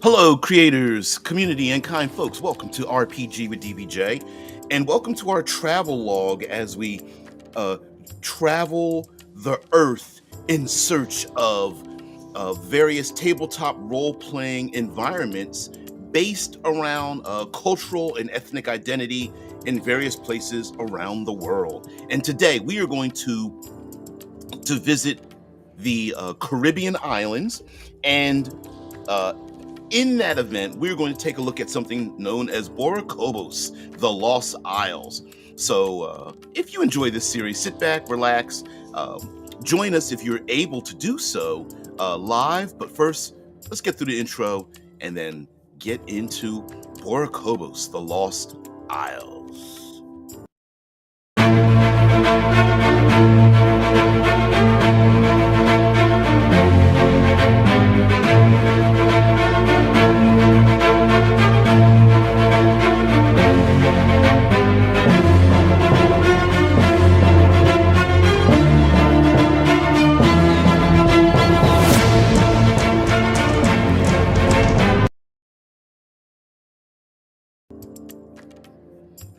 Hello, creators, community, and kind folks. Welcome to RPG with DBJ, and welcome to our travel log as we uh, travel the Earth in search of various tabletop role-playing environments based around cultural and ethnic identity in various places around the world. And today we are going to visit the Caribbean islands and. In that event, we're going to take a look at something known as Boricubos, the Lost Isles. So, if you enjoy this series, sit back, relax, join us if you're able to do so live. But first, let's get through the intro and then get into Boricubos, the Lost Isles.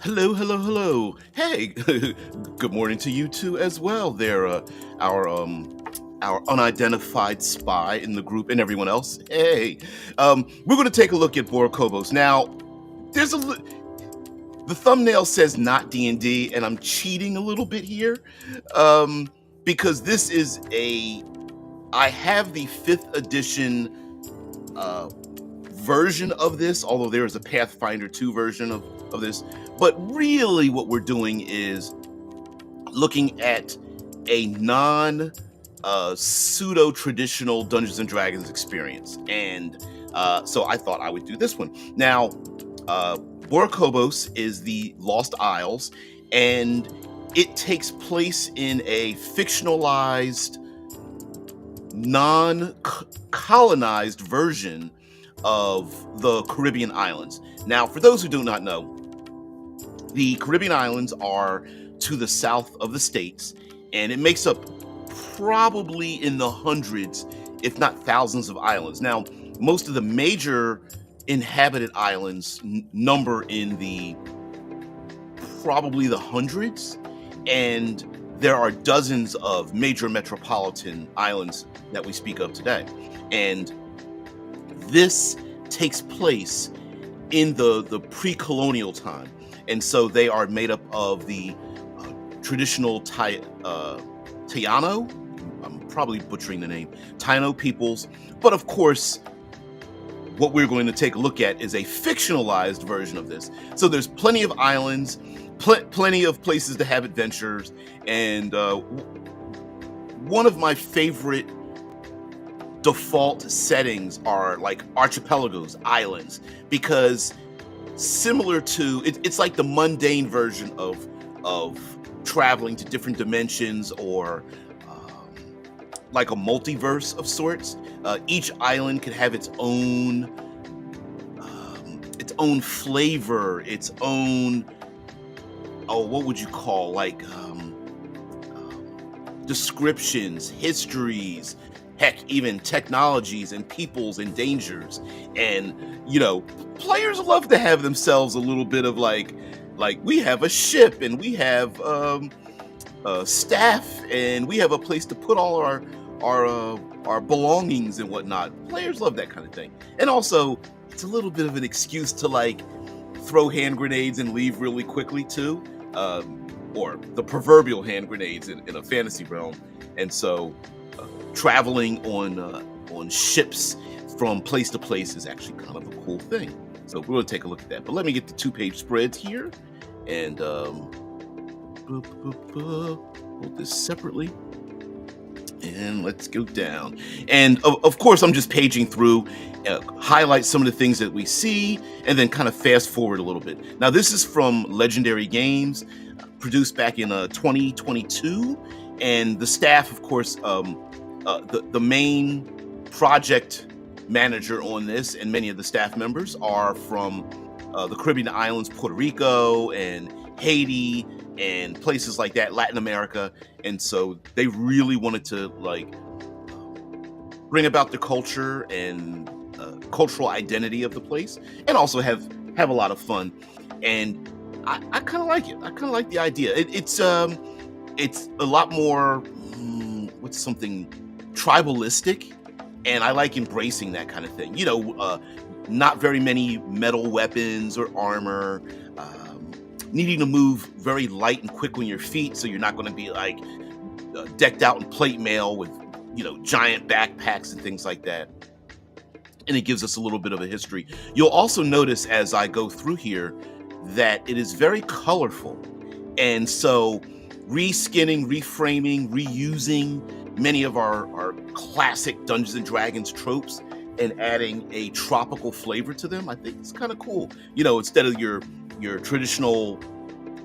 Hello, hello, hello. Hey, good morning to you too as well. There, our unidentified spy in the group and everyone else. Hey, we're going to take a look at Boricubos. Now, there's the thumbnail says not D&D, and I'm cheating a little bit here, because this is I have the 5th edition version of this, although there is a Pathfinder 2 version of this. But really what we're doing is looking at a pseudo-traditional Dungeons & Dragons experience. And so I thought I would do this one. Now, Boricubos is the Lost Isles, and it takes place in a fictionalized, non-colonized version of the Caribbean islands. Now, for those who do not know, the Caribbean islands are to the south of the States, and it makes up probably in the hundreds, if not thousands of islands. Now, most of the major inhabited islands number in probably the hundreds, and there are dozens of major metropolitan islands that we speak of today. And this takes place in the pre-colonial time. And so they are made up of the traditional Taino, I'm probably butchering the name, Taino peoples. But of course, what we're going to take a look at is a fictionalized version of this. So there's plenty of islands, plenty of places to have adventures. And one of my favorite default settings are like archipelagos, islands, because similar to it's like the mundane version of traveling to different dimensions, or like a multiverse of sorts. Each island can have its own flavor, its own what would you call, like descriptions, histories, heck, even technologies and peoples and dangers. And players love to have themselves a little bit of like we have a ship, and we have staff, and we have a place to put all our belongings and whatnot. Players love that kind of thing. And also, it's a little bit of an excuse to like throw hand grenades and leave really quickly too, or the proverbial hand grenades in a fantasy realm. And so traveling on ships from place to place is actually kind of a cool thing. So we're going to take a look at that. But let me get the 2-page spreads here, and hold this separately, and let's go down. And of course, I'm just paging through, highlight some of the things that we see, and then kind of fast forward a little bit. Now, this is from Legendary Games, produced back in 2022, and the staff, of course, the main project manager on this, and many of the staff members are from the Caribbean islands, Puerto Rico and Haiti and places like that, Latin America. And so they really wanted to like bring about the culture and cultural identity of the place, and also have a lot of fun. And I kind of like it. I kind of like the idea. It's a lot more what's something tribalistic, and I like embracing that kind of thing. Not very many metal weapons or armor. Needing to move very light and quick on your feet, so you're not going to be like decked out in plate mail with giant backpacks and things like that. And it gives us a little bit of a history. You'll also notice as I go through here that it is very colorful, and so reskinning, reframing, reusing many of our classic Dungeons and Dragons tropes and adding a tropical flavor to them, I think it's kind of cool. Instead of your traditional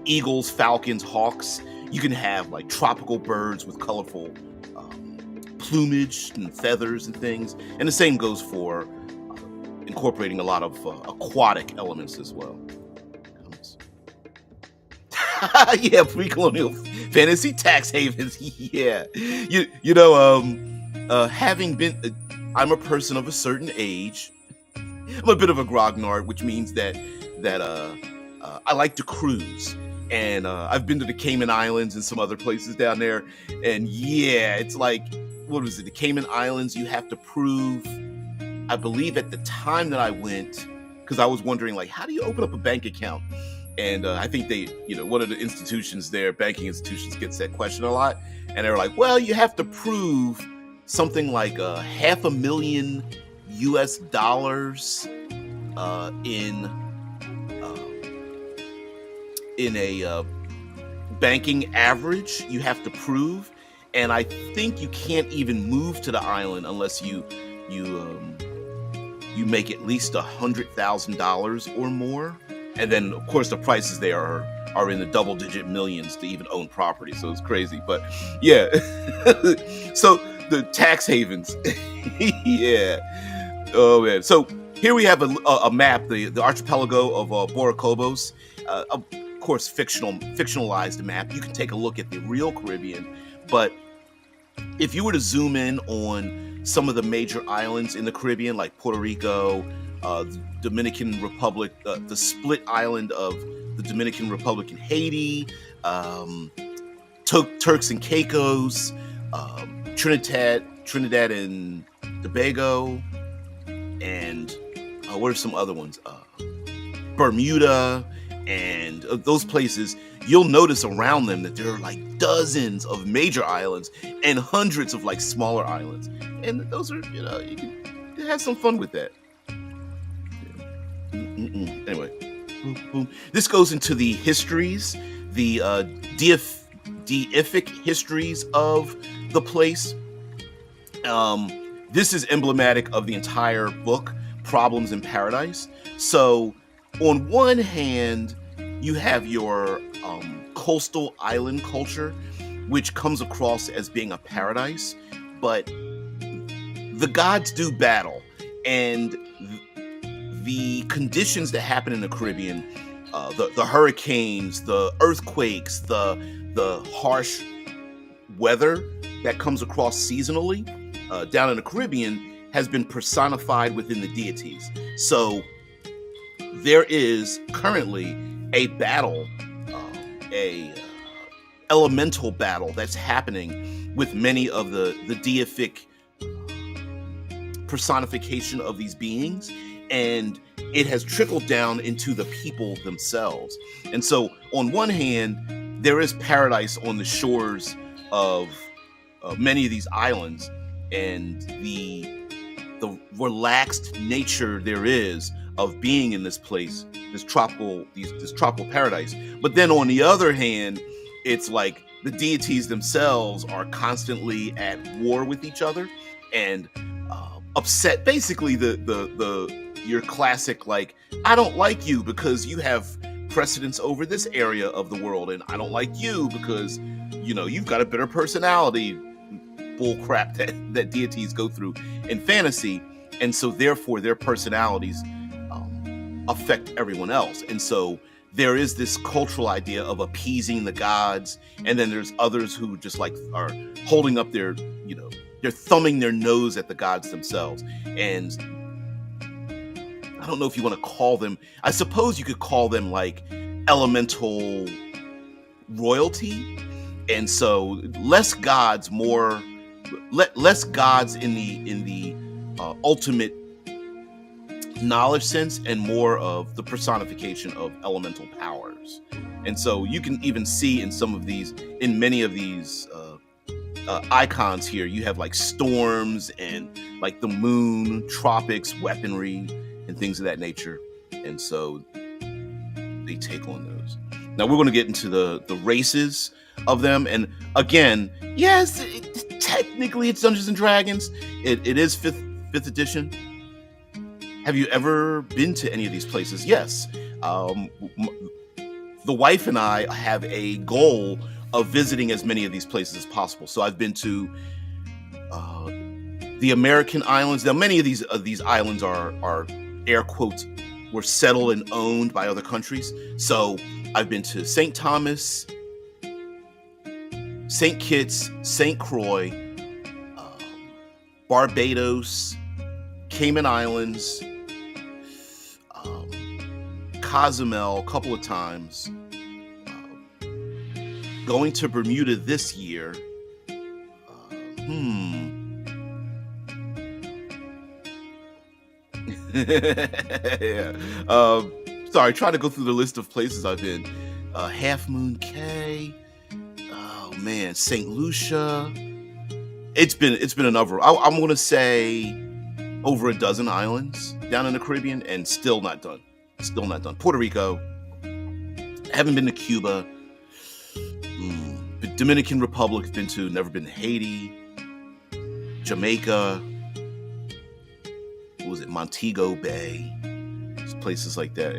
eagles, falcons, hawks, you can have like tropical birds with colorful plumage and feathers and things. And the same goes for incorporating a lot of aquatic elements as well. Yeah, pre-colonial fantasy tax havens. Yeah, having been, I'm a person of a certain age. I'm a bit of a grognard, which means that I like to cruise, and I've been to the Cayman Islands and some other places down there. And yeah, it's like, what was it? The Cayman Islands, you have to prove, I believe at the time that I went, because I was wondering, like, how do you open up a bank account? And I think they, one of the institutions there, banking institutions, gets that question a lot. And they're like, well, you have to prove something like $500,000 US in a banking average. You have to prove, and I think you can't even move to the island unless you make at least $100,000 or more. And then, of course, the prices there are in the double-digit millions to even own property. So it's crazy. But yeah, so the tax havens. Yeah. Oh man. So here we have a map, the archipelago of Boricubos. Of course, fictionalized map. You can take a look at the real Caribbean, but if you were to zoom in on some of the major islands in the Caribbean, like Puerto Rico, the Dominican Republic, the split island of the Dominican Republic and Haiti, Turks and Caicos, Trinidad and Tobago, and what are some other ones? Bermuda, and those places, you'll notice around them that there are like dozens of major islands and hundreds of like smaller islands. And those are, you can have some fun with that. Anyway, this goes into the histories, the deific histories of the place. This is emblematic of the entire book, Problems in Paradise. So on one hand, you have your coastal island culture, which comes across as being a paradise, but the gods do battle, and the conditions that happen in the Caribbean, the hurricanes, the earthquakes, the harsh weather that comes across seasonally down in the Caribbean has been personified within the deities. So there is currently a battle, a elemental battle that's happening with many of the deific personification of these beings, and it has trickled down into the people themselves. And so on one hand, there is paradise on the shores of many of these islands, and the relaxed nature there is of being in this place, this tropical paradise. But then on the other hand, it's like the deities themselves are constantly at war with each other and upset. Basically, your classic, like, I don't like you because you have precedence over this area of the world, and I don't like you because you've got a better personality. Bull crap that deities go through in fantasy, and so therefore their personalities affect everyone else. And so there is this cultural idea of appeasing the gods, and then there's others who just like are holding up they're thumbing their nose at the gods themselves. And I don't know if you want to call them, I suppose you could call them like elemental royalty. And so less gods, less gods in the ultimate knowledge sense, and more of the personification of elemental powers. And so you can even see in many of these icons here, you have like storms and like the moon, tropics, weaponry, and things of that nature. And so they take on those. Now we're going to get into the races of them. And again, yes, technically it's Dungeons and Dragons. It is fifth edition. Have you ever been to any of these places? Yes. The wife and I have a goal of visiting as many of these places as possible. So I've been to the American islands. Now, many of these islands are air quotes, were settled and owned by other countries. So I've been to St. Thomas, St. Kitts, St. Croix, Barbados, Cayman Islands, Cozumel a couple of times, going to Bermuda this year. Yeah. Sorry, trying to go through the list of places I've been. Half Moon Cay. Oh man, St. Lucia. It's been a number. I'm gonna say over a dozen islands down in the Caribbean, and still not done. Puerto Rico. Haven't been to Cuba. The Dominican Republic been to. Never been to Haiti. Jamaica. What was it? Montego Bay. Places like that.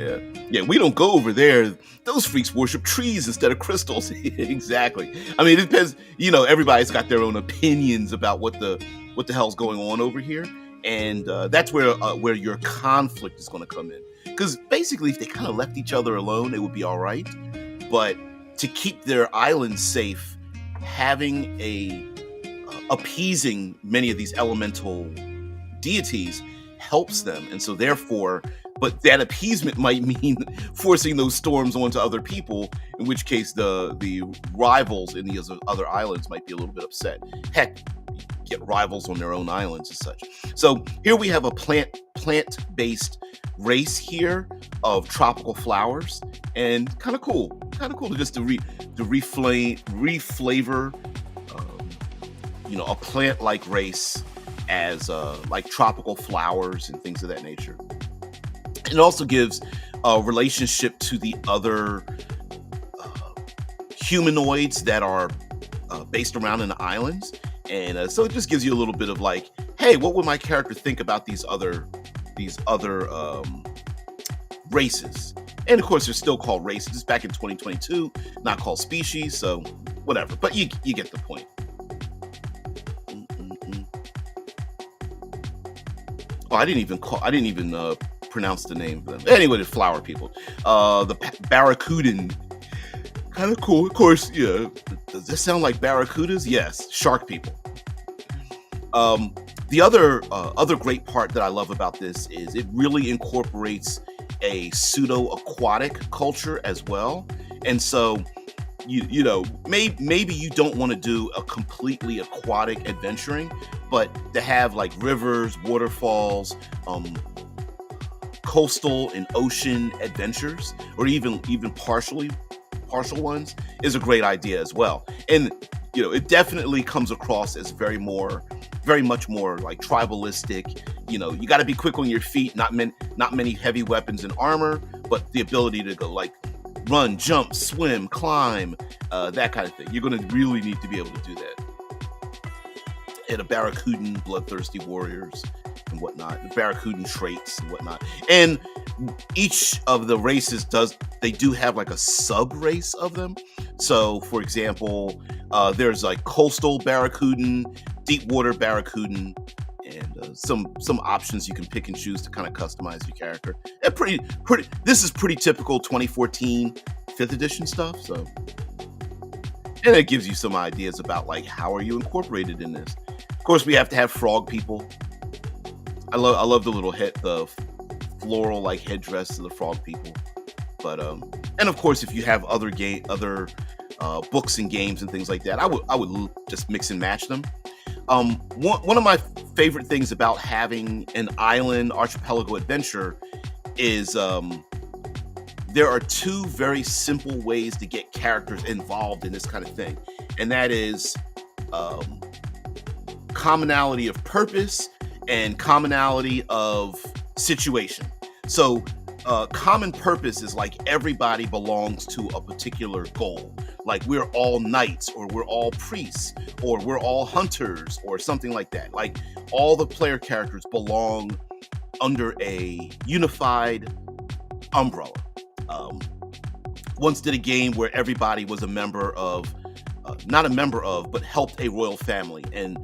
Yeah. We don't go over there. Those freaks worship trees instead of crystals. Exactly. I mean, it depends. Everybody's got their own opinions about what the hell's going on over here, and that's where your conflict is going to come in. Because basically, if they kind of left each other alone, it would be all right. But to keep their island safe, having appeasing many of these elemental deities helps them, and so therefore, but that appeasement might mean forcing those storms onto other people, in which case the rivals in the other islands might be a little bit upset. Heck, get rivals on their own islands and such. So here we have a plant-based race here of tropical flowers, and kind of cool to just to reflavor a plant-like race as like tropical flowers and things of that nature. It also gives a relationship to the other humanoids that are based around in the islands, and so it just gives you a little bit of like, hey, what would my character think about these other races? And of course, they're still called races. Back in 2022, not called species, so whatever. But you get the point. Oh, I didn't even pronounce the name of them. Anyway, the flower people. The Barracudan. Kind of cool. Of course, yeah. Does this sound like barracudas? Yes. Shark people. The other great part that I love about this is it really incorporates a pseudo-aquatic culture as well. And so, maybe you don't want to do a completely aquatic adventuring, but to have like rivers, waterfalls, coastal and ocean adventures, or even partial ones, is a great idea as well. And it definitely comes across as very much more like tribalistic. You got to be quick on your feet, not many heavy weapons and armor, but the ability to go like run, jump, swim, climb, that kind of thing. You're going to really need to be able to do that. And a Barracudan, bloodthirsty warriors and whatnot, the Barracudan traits and whatnot. And each of the races do have like a sub race of them. So for example, there's like coastal Barracudan, deep water Barracudan, and some options you can pick and choose to kind of customize your character. And this is pretty typical 2014 5th edition stuff. So, and it gives you some ideas about like how are you incorporated in this. Of course, we have to have frog people. I love the little floral like headdress to the frog people. But and of course, if you have other books and games and things like that, I would just mix and match them. One of my favorite things about having an island archipelago adventure is there are two very simple ways to get characters involved in this kind of thing, and that is commonality of purpose and commonality of situation. So common purpose is like everybody belongs to a particular goal. Like we're all knights, or we're all priests, or we're all hunters, or something like that. Like all the player characters belong under a unified umbrella. Once did a game where everybody was a member of, not a member of, but helped a royal family. And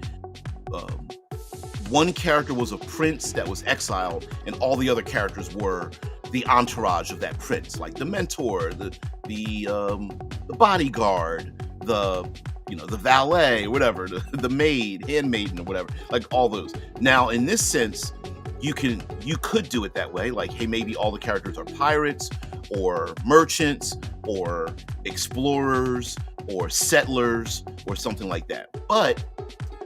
one character was a prince that was exiled, and all the other characters were the entourage of that prince, like the mentor, the bodyguard, the valet, whatever, the maid, handmaiden, or whatever, like all those. Now, in this sense, you could do it that way, like, hey, maybe all the characters are pirates, or merchants, or explorers, or settlers, or something like that. But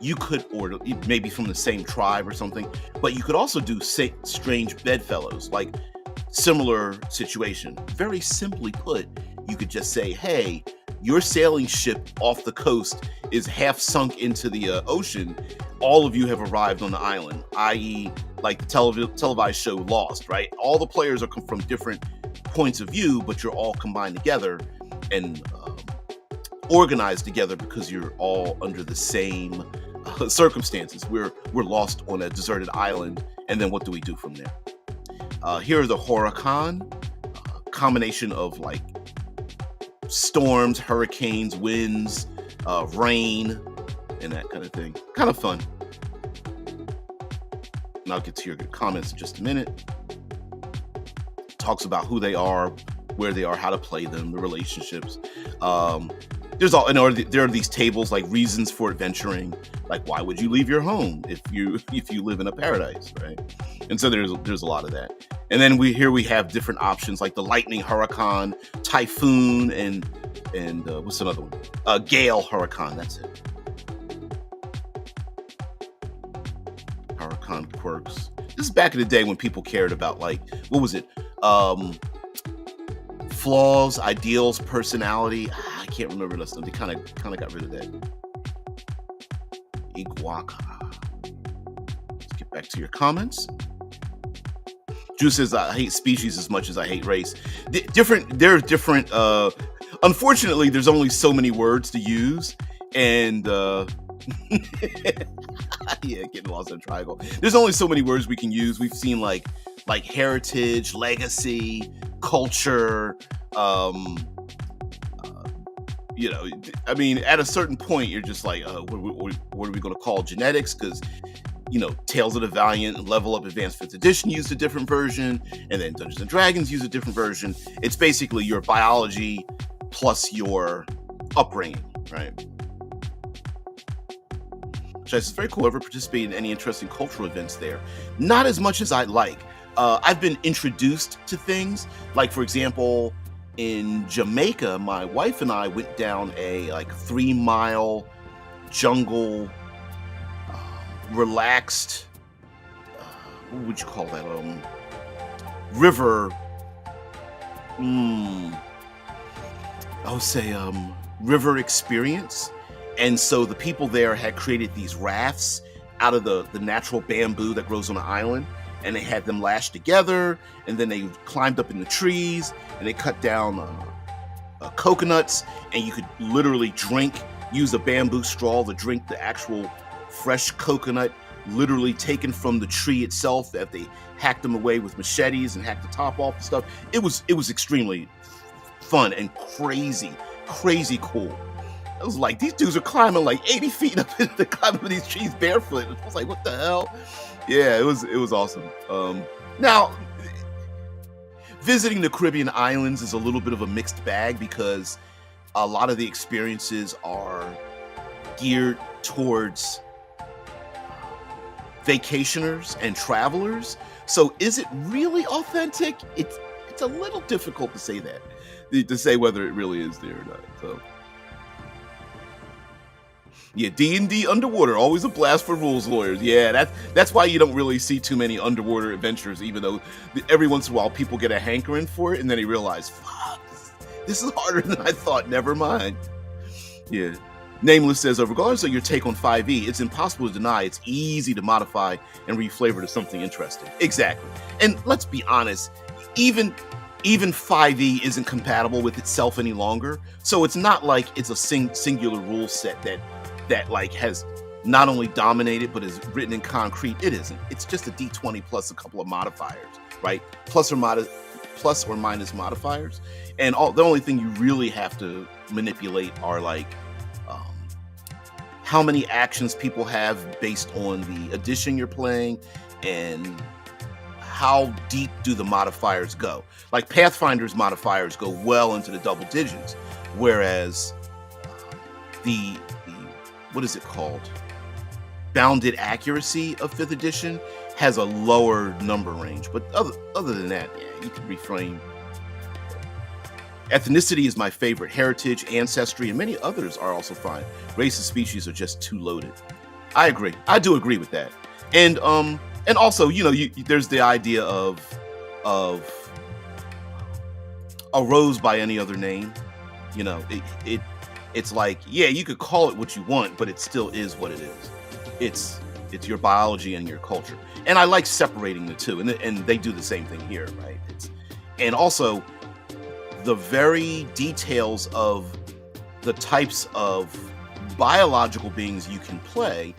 you could, or maybe from the same tribe or something, but you could also do strange bedfellows, like similar situation. Very simply put, you could just say, hey, your sailing ship off the coast is half sunk into the ocean. All of you have arrived on the island, i.e. like the televised show Lost, right? All the players are from different points of view, but you're all combined together and organized together because you're all under the same circumstances. We're lost on a deserted island, and then what do we do from there? Here are the huracan, combination of like storms, hurricanes, winds, rain, and that kind of thing. Kind of fun. And I'll get to your comments in just a minute. Talks about who they are, where they are, how to play them, the relationships. There are these tables like reasons for adventuring, like why would you leave your home if you live in a paradise, right? And so there's a lot of that. And then we have different options like the lightning huracan, typhoon, and what's another one? Gale huracan. That's it. Huracan quirks. This is back in the day when people cared about, like, what was it? Flaws, ideals, personality. I can't remember this stuff. They kind of got rid of that. Iguaca. Let's get back to your comments. Drew says, I hate species as much as I hate race. There are different. Unfortunately, there's only so many words to use, and yeah, getting lost in a triangle. There's only so many words we can use. We've seen like heritage, legacy, culture. I mean, at a certain point, you're just like, what are we going to call genetics? Because Tales of the Valiant and Level Up Advanced 5th Edition used a different version, and then Dungeons and Dragons use a different version. It's basically your biology plus your upbringing, right? It's very cool. Ever participate in any interesting cultural events there? Not as much as I'd like. I've been introduced to things, like, for example, in Jamaica, my wife and I went down a 3-mile jungle, relaxed, what would you call that? River. I would say river experience. And so the people there had created these rafts out of the natural bamboo that grows on the island, and they had them lashed together, and then they climbed up in the trees, and they cut down coconuts, and you could literally use a bamboo straw to drink the actual fresh coconut, literally taken from the tree itself, that they hacked them away with machetes and hacked the top off and stuff. It was extremely fun and crazy cool. I was like, these dudes are climbing like 80 feet up in the climbing these trees barefoot. I was like, what the hell? Yeah, it was awesome. Now, visiting the Caribbean islands is a little bit of a mixed bag because a lot of the experiences are geared towards vacationers and travelers. So is it really authentic? It's a little difficult to say that, to say whether it really is there or not. So yeah, D&D underwater, always a blast for rules lawyers. Yeah, that's why you don't really see too many underwater adventures, even though every once in a while people get a hankering for it, and then they realize, fuck, this is harder than I thought. Never mind. Yeah. Nameless says, regardless of your take on 5e, it's impossible to deny it's easy to modify and reflavor to something interesting. Exactly. And let's be honest, even 5e isn't compatible with itself any longer. So it's not like it's a singular rule set that like has not only dominated but is written in concrete. It isn't. It's just a d20 plus a couple of modifiers, right? Plus or minus modifiers. And the only thing you really have to manipulate are like how many actions people have based on the edition you're playing, and how deep do the modifiers go. Like Pathfinder's modifiers go well into the double digits, whereas the what is it called? Bounded accuracy of 5th edition has a lower number range. But other than that, yeah, you can reframe. Ethnicity is my favorite. Heritage, ancestry, and many others are also fine. Race and species are just too loaded. I agree. I do agree with that. And also, there's the idea of a rose by any other name. It's like, yeah, you could call it what you want, but it still is what it is. It's your biology and your culture. And I like separating the two, and they do the same thing here, right? And also the very details of the types of biological beings you can play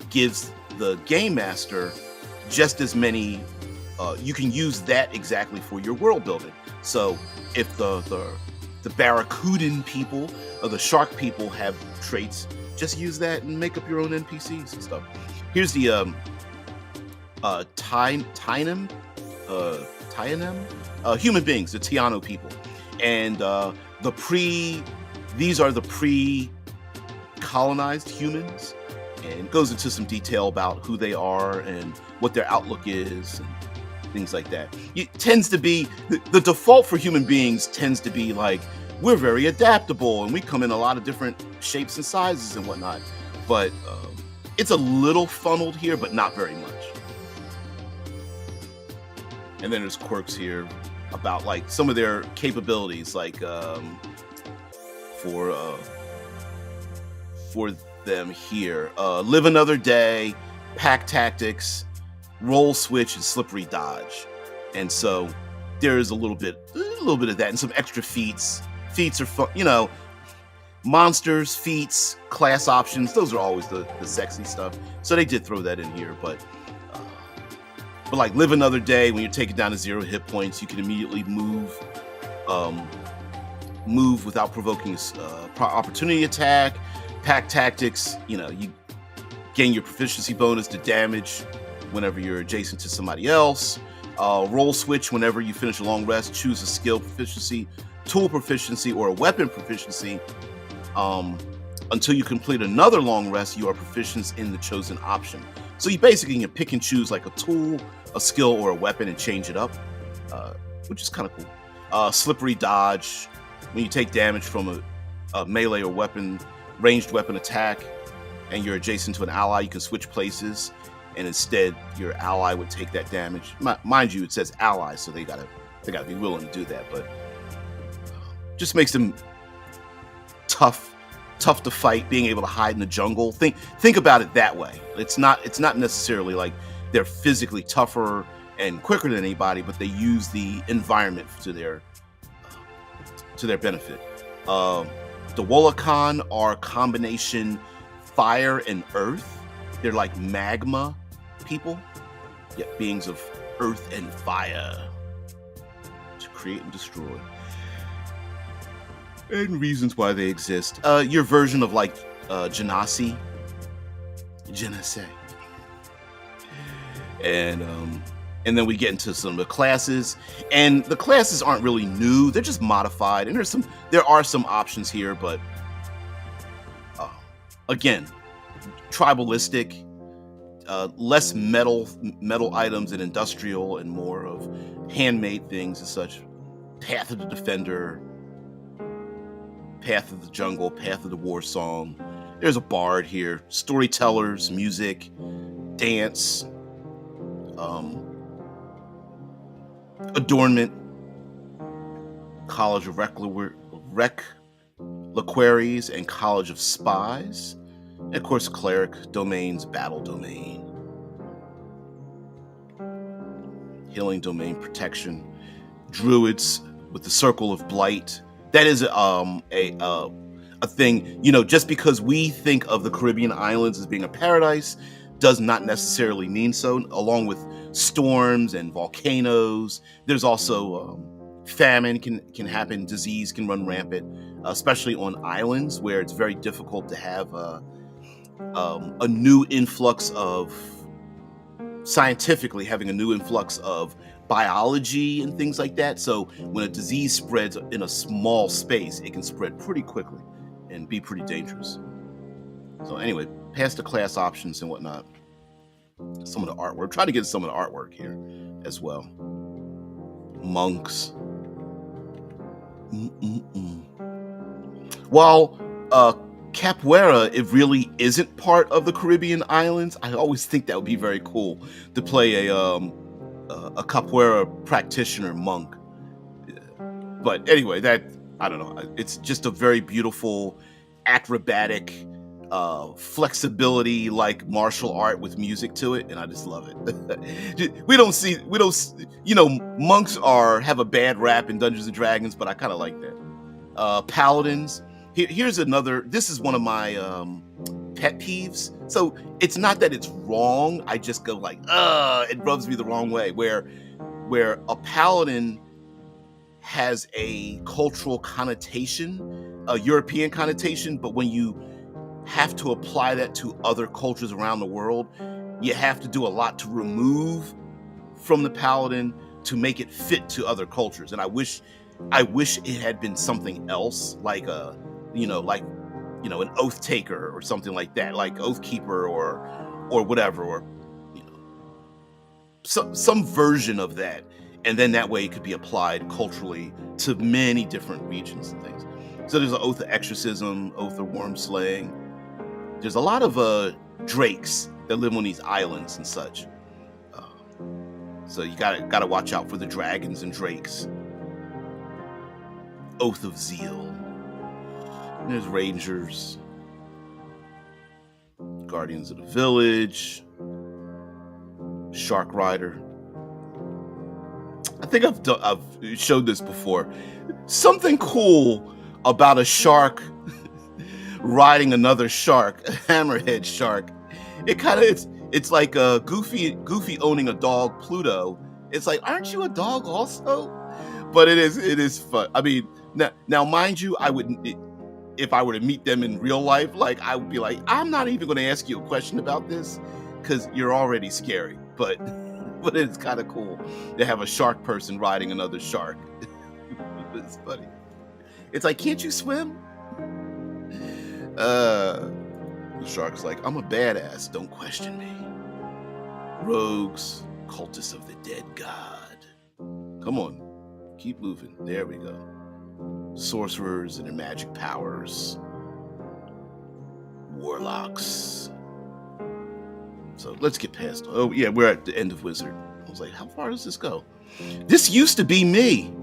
gives the game master just as many. You can use that exactly for your world building. So if the barracudan people or the shark people have traits, just use that and make up your own NPCs and stuff. Here's the Tynum, human beings, the Tiano people, and these are the pre-colonized humans, and it goes into some detail about who they are and what their outlook is and things like that. It tends to be the default for human beings tends to be like, we're very adaptable and we come in a lot of different shapes and sizes and whatnot, but it's a little funneled here, but not very much. And then there's quirks here about like some of their capabilities, like for them here, live another day, pack tactics, roll switch, and slippery dodge. And so there is a little bit of that, and some extra feats. Feats are fun, monsters, feats, class options. Those are always the sexy stuff. So they did throw that in here, but like live another day, when you're taken down to 0 hit points, you can immediately move without provoking opportunity attack. Pack tactics, you gain your proficiency bonus to damage whenever you're adjacent to somebody else. Roll switch, whenever you finish a long rest, choose a skill proficiency, tool proficiency, or a weapon proficiency. Until you complete another long rest, you are proficient in the chosen option. So you basically can pick and choose like a tool, a skill, or a weapon and change it up, which is kind of cool. Slippery dodge, when you take damage from a melee or ranged weapon attack and you're adjacent to an ally, you can switch places, and instead your ally would take that damage. Mind you, it says ally, so they gotta be willing to do that, but just makes them tough to fight, being able to hide in the jungle. Think about it that way. It's not necessarily like they're physically tougher and quicker than anybody, but they use the environment to their benefit. The Wolakan are combination fire and earth. They're like magma people, yet beings of earth and fire to create and destroy. And reasons why they exist. Your version of like Genasi. And then we get into some of the classes. And the classes aren't really new, they're just modified. And there are some options here, but again, tribalistic. less metal items and industrial, and more of handmade things and such. Path of the Defender, Path of the Jungle, Path of the War Song. There's a bard here. Storytellers, music, dance, adornment, College of Reliquaries, and College of Spies. And of course, cleric domains, battle domain, healing domain, protection, druids with the Circle of Blight. That is a thing, just because we think of the Caribbean islands as being a paradise does not necessarily mean so. Along with storms and volcanoes, there's also famine can happen, disease can run rampant, especially on islands where it's very difficult to have a new influx of, scientifically having a new influx of biology and things like that. So when a disease spreads in a small space, it can spread pretty quickly and be pretty dangerous. So anyway, past the class options and whatnot, some of the artwork. Try to get some of the artwork here as well. Monks. While capoeira, it really isn't part of the Caribbean islands, I always think that would be very cool to play a capoeira practitioner monk. But anyway, that, I don't know, it's just a very beautiful acrobatic flexibility, like martial art with music to it, and I just love it. Monks have a bad rap in Dungeons and Dragons, but I kind of like that. Paladins. Here's another. This is one of my pet peeves. So it's not that it's wrong. I just go like, it rubs me the wrong way. Where a paladin has a cultural connotation, a European connotation, but when you have to apply that to other cultures around the world, you have to do a lot to remove from the paladin to make it fit to other cultures. And I wish it had been something else, like an oath taker or something like that, like oath keeper or whatever, or some version of that. And then that way it could be applied culturally to many different regions and things. So there's an oath of exorcism, oath of worm slaying. There's a lot of drakes that live on these islands and such. So you gotta watch out for the dragons and drakes. Oath of zeal. And there's rangers, guardians of the village, shark rider. I think I've showed this before. Something cool about a shark riding another shark, a hammerhead shark. It's like Goofy owning a dog, Pluto. It's like, aren't you a dog also? But it is fun. I mean, now mind you, if I were to meet them in real life, like I would be like, I'm not even going to ask you a question about this because you're already scary. But it's kind of cool to have a shark person riding another shark. It's funny. It's like, can't you swim? The shark's like, I'm a badass, don't question me. Rogues, cultists of the dead god. Come on, keep moving. There we go. Sorcerers and their magic powers. Warlocks. So let's get past. Oh yeah, we're at the end of Wizard. I was like, how far does this go? This used to be me.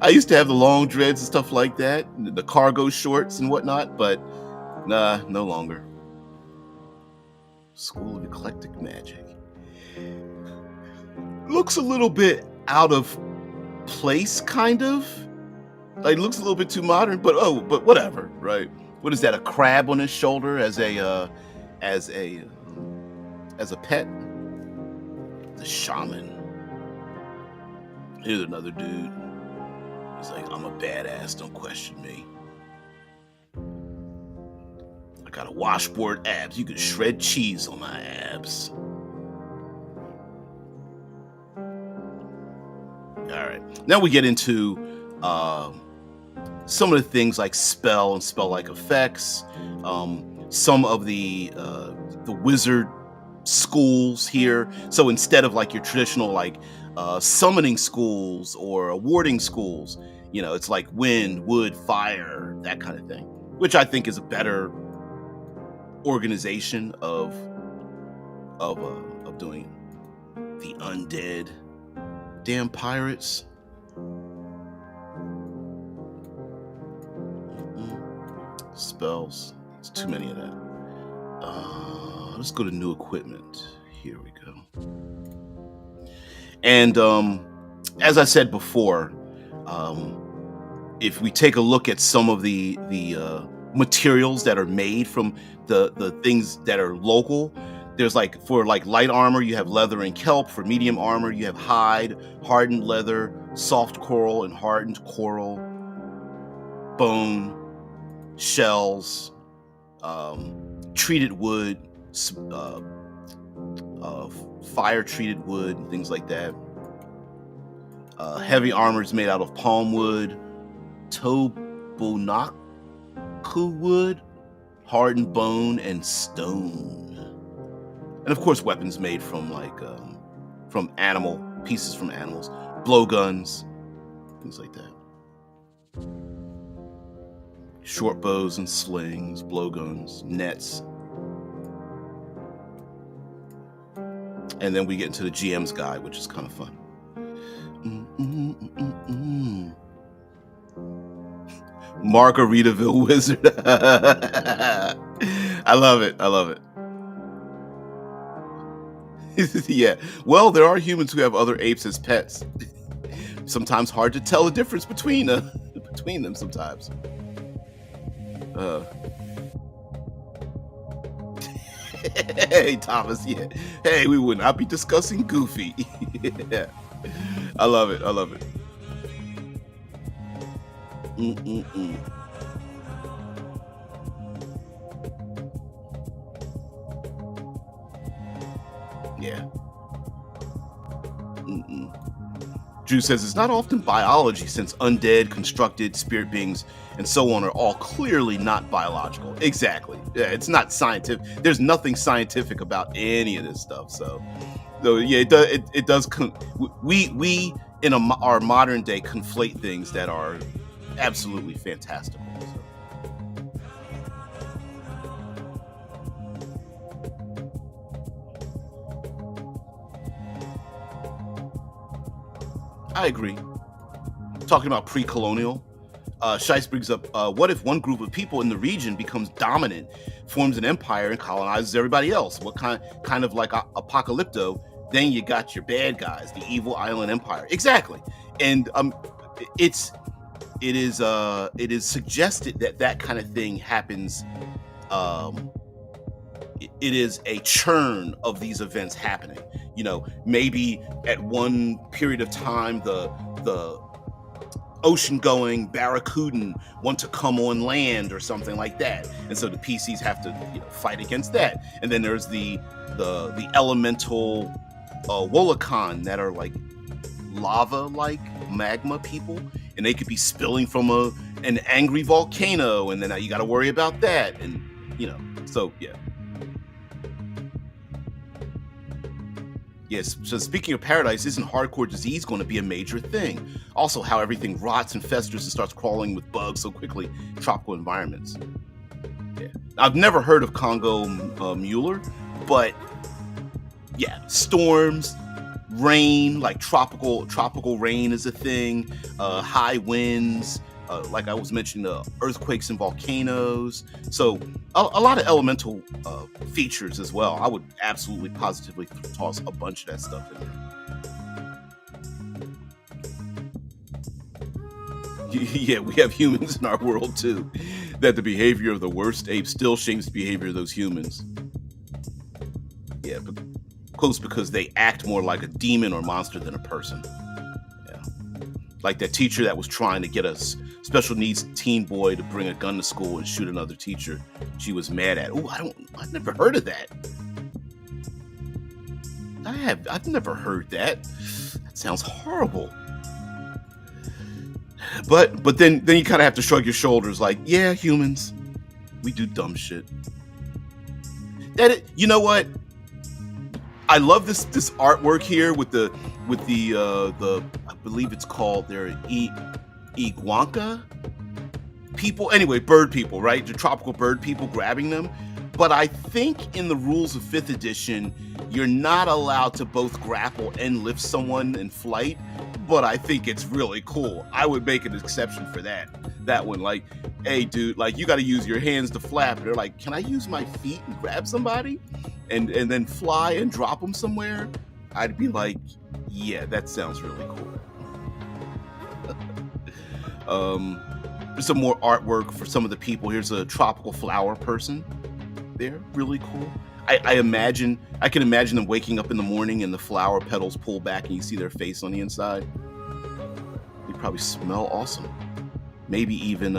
I used to have the long dreads and stuff like that, the cargo shorts and whatnot, but nah, no longer. School of Eclectic Magic. Looks a little bit out of place, kind of. Like, looks a little bit too modern, but whatever, right? What is that? A crab on his shoulder as a pet? The shaman. Here's another dude. He's like, I'm a badass, don't question me. I got a washboard abs. You can shred cheese on my abs. All right. Now we get into some of the things like spell and spell-like effects. Some of the wizard schools here. So instead of like your traditional like summoning schools or awarding schools, it's like wind, wood, fire, that kind of thing, which I think is a better organization of doing the undead. Damn pirates. Spells. It's too many of that. Let's go to new equipment. Here we go. And as I said before, if we take a look at some of the materials that are made from the things that are local, there's like for like light armor, you have leather and kelp. For medium armor, you have hide, hardened leather, soft coral and hardened coral, bone, shells, treated wood, fire treated wood, things like that. Heavy armor is made out of palm wood, tobonaku wood, hardened bone, and stone. And of course, weapons made from like from pieces from animals, blowguns, things like that. Short bows and slings, blowguns, nets. And then we get into the GM's guide, which is kind of fun. Margaritaville Wizard. I love it. Yeah. Well, there are humans who have other apes as pets. Sometimes hard to tell the difference between them sometimes. Hey, Thomas, yeah. Hey, we would not be discussing Goofy. Yeah. I love it. Yeah. Drew says it's not often biology, since undead, constructed, spirit beings, and so on are all clearly not biological. Exactly. Yeah, it's not scientific. There's nothing scientific about any of this stuff. So yeah, it does. We in our modern day conflate things that are absolutely fantastical. So. I agree. Talking about pre-colonial, Shice brings up, what if one group of people in the region becomes dominant, forms an empire, and colonizes everybody else? What kind of like apocalypto? Then you got your bad guys, the evil island empire. Exactly, and it is suggested that kind of thing happens. It is a churn of these events happening. Maybe at one period of time, the ocean-going Barracudan want to come on land or something like that, and so the PCs have to fight against that. And then there's the elemental Wolakan that are like lava-like magma people, and they could be spilling from an angry volcano, and then you got to worry about that, and so yeah. Yes, so speaking of paradise, isn't hardcore disease going to be a major thing? Also, how everything rots and festers and starts crawling with bugs so quickly in tropical environments. Yeah, I've never heard of Congo Mueller, but yeah, storms, rain, like tropical rain is a thing. High winds, like I was mentioning, earthquakes and volcanoes. So a lot of elemental features as well. I would absolutely positively toss a bunch of that stuff in there. Yeah, we have humans in our world too. That the behavior of the worst ape still shames the behavior of those humans. Yeah, but close, because they act more like a demon or monster than a person. Yeah, like that teacher that was trying to get a special needs teen boy to bring a gun to school and shoot another teacher. She was mad at. Oh, I've never heard of that. I've never heard that. That sounds horrible. But then you kind of have to shrug your shoulders, like, yeah, humans, we do dumb shit. You know what? I love this artwork here with the I believe it's called their iguanca people. Anyway, bird people, right? The tropical bird people grabbing them. But I think in the rules of 5th edition, you're not allowed to both grapple and lift someone in flight. But I think it's really cool. I would make an exception for that one. Like, hey, dude, like you got to use your hands to flap. And they're like, can I use my feet and grab somebody, and then fly and drop them somewhere? I'd be like, yeah, that sounds really cool. There's some more artwork for some of the people. Here's a tropical flower person. They're really cool. I can imagine them waking up in the morning and the flower petals pull back and you see their face on the inside. They probably smell awesome. Maybe even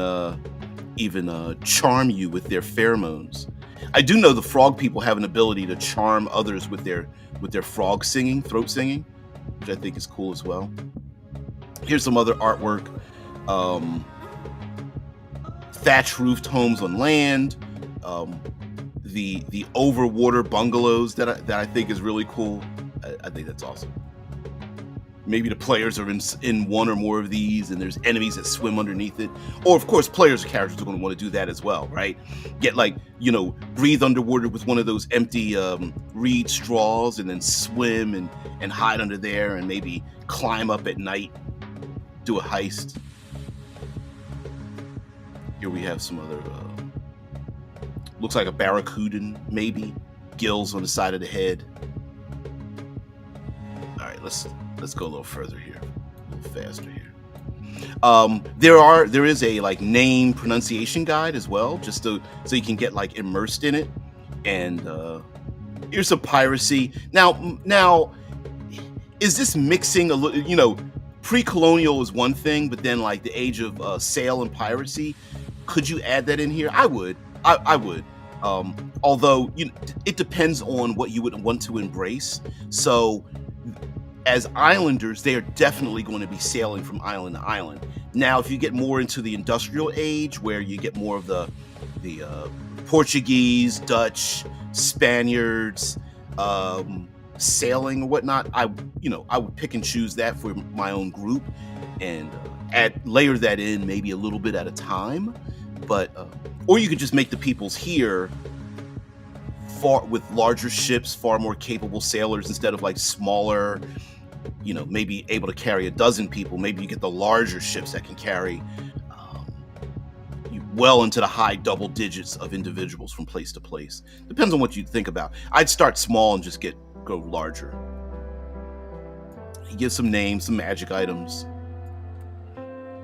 charm you with their pheromones. I do know the frog people have an ability to charm others with their frog singing, throat singing, which I think is cool as well. Here's some other artwork. Thatch roofed homes on land. The overwater bungalows that I think is really cool. I think that's awesome. Maybe the players are in one or more of these, and there's enemies that swim underneath it. Or of course, players or characters are going to want to do that as well, right? Get like, breathe underwater with one of those empty reed straws, and then swim and hide under there, and maybe climb up at night, do a heist. Here we have some other. Looks like a barracudan, maybe. Gills on the side of the head. All right, let's go a little further here, a little faster here. There is a like name pronunciation guide as well, just so you can get like immersed in it. And here's some piracy. Now, is this mixing a little? Pre-colonial is one thing, but then like the age of sail and piracy. Could you add that in here? I would. I would. Although it depends on what you would want to embrace. So as islanders, they are definitely going to be sailing from island to island. Now, if you get more into the industrial age, where you get more of the Portuguese, Dutch, Spaniards, sailing or whatnot, I would pick and choose that for my own group and layer that in maybe a little bit at a time. But or you could just make the peoples here with larger ships, far more capable sailors instead of like smaller, maybe able to carry a dozen people. Maybe you get the larger ships that can carry well into the high double digits of individuals from place to place. Depends on what you think about. I'd start small and just go larger. You give some names, some magic items.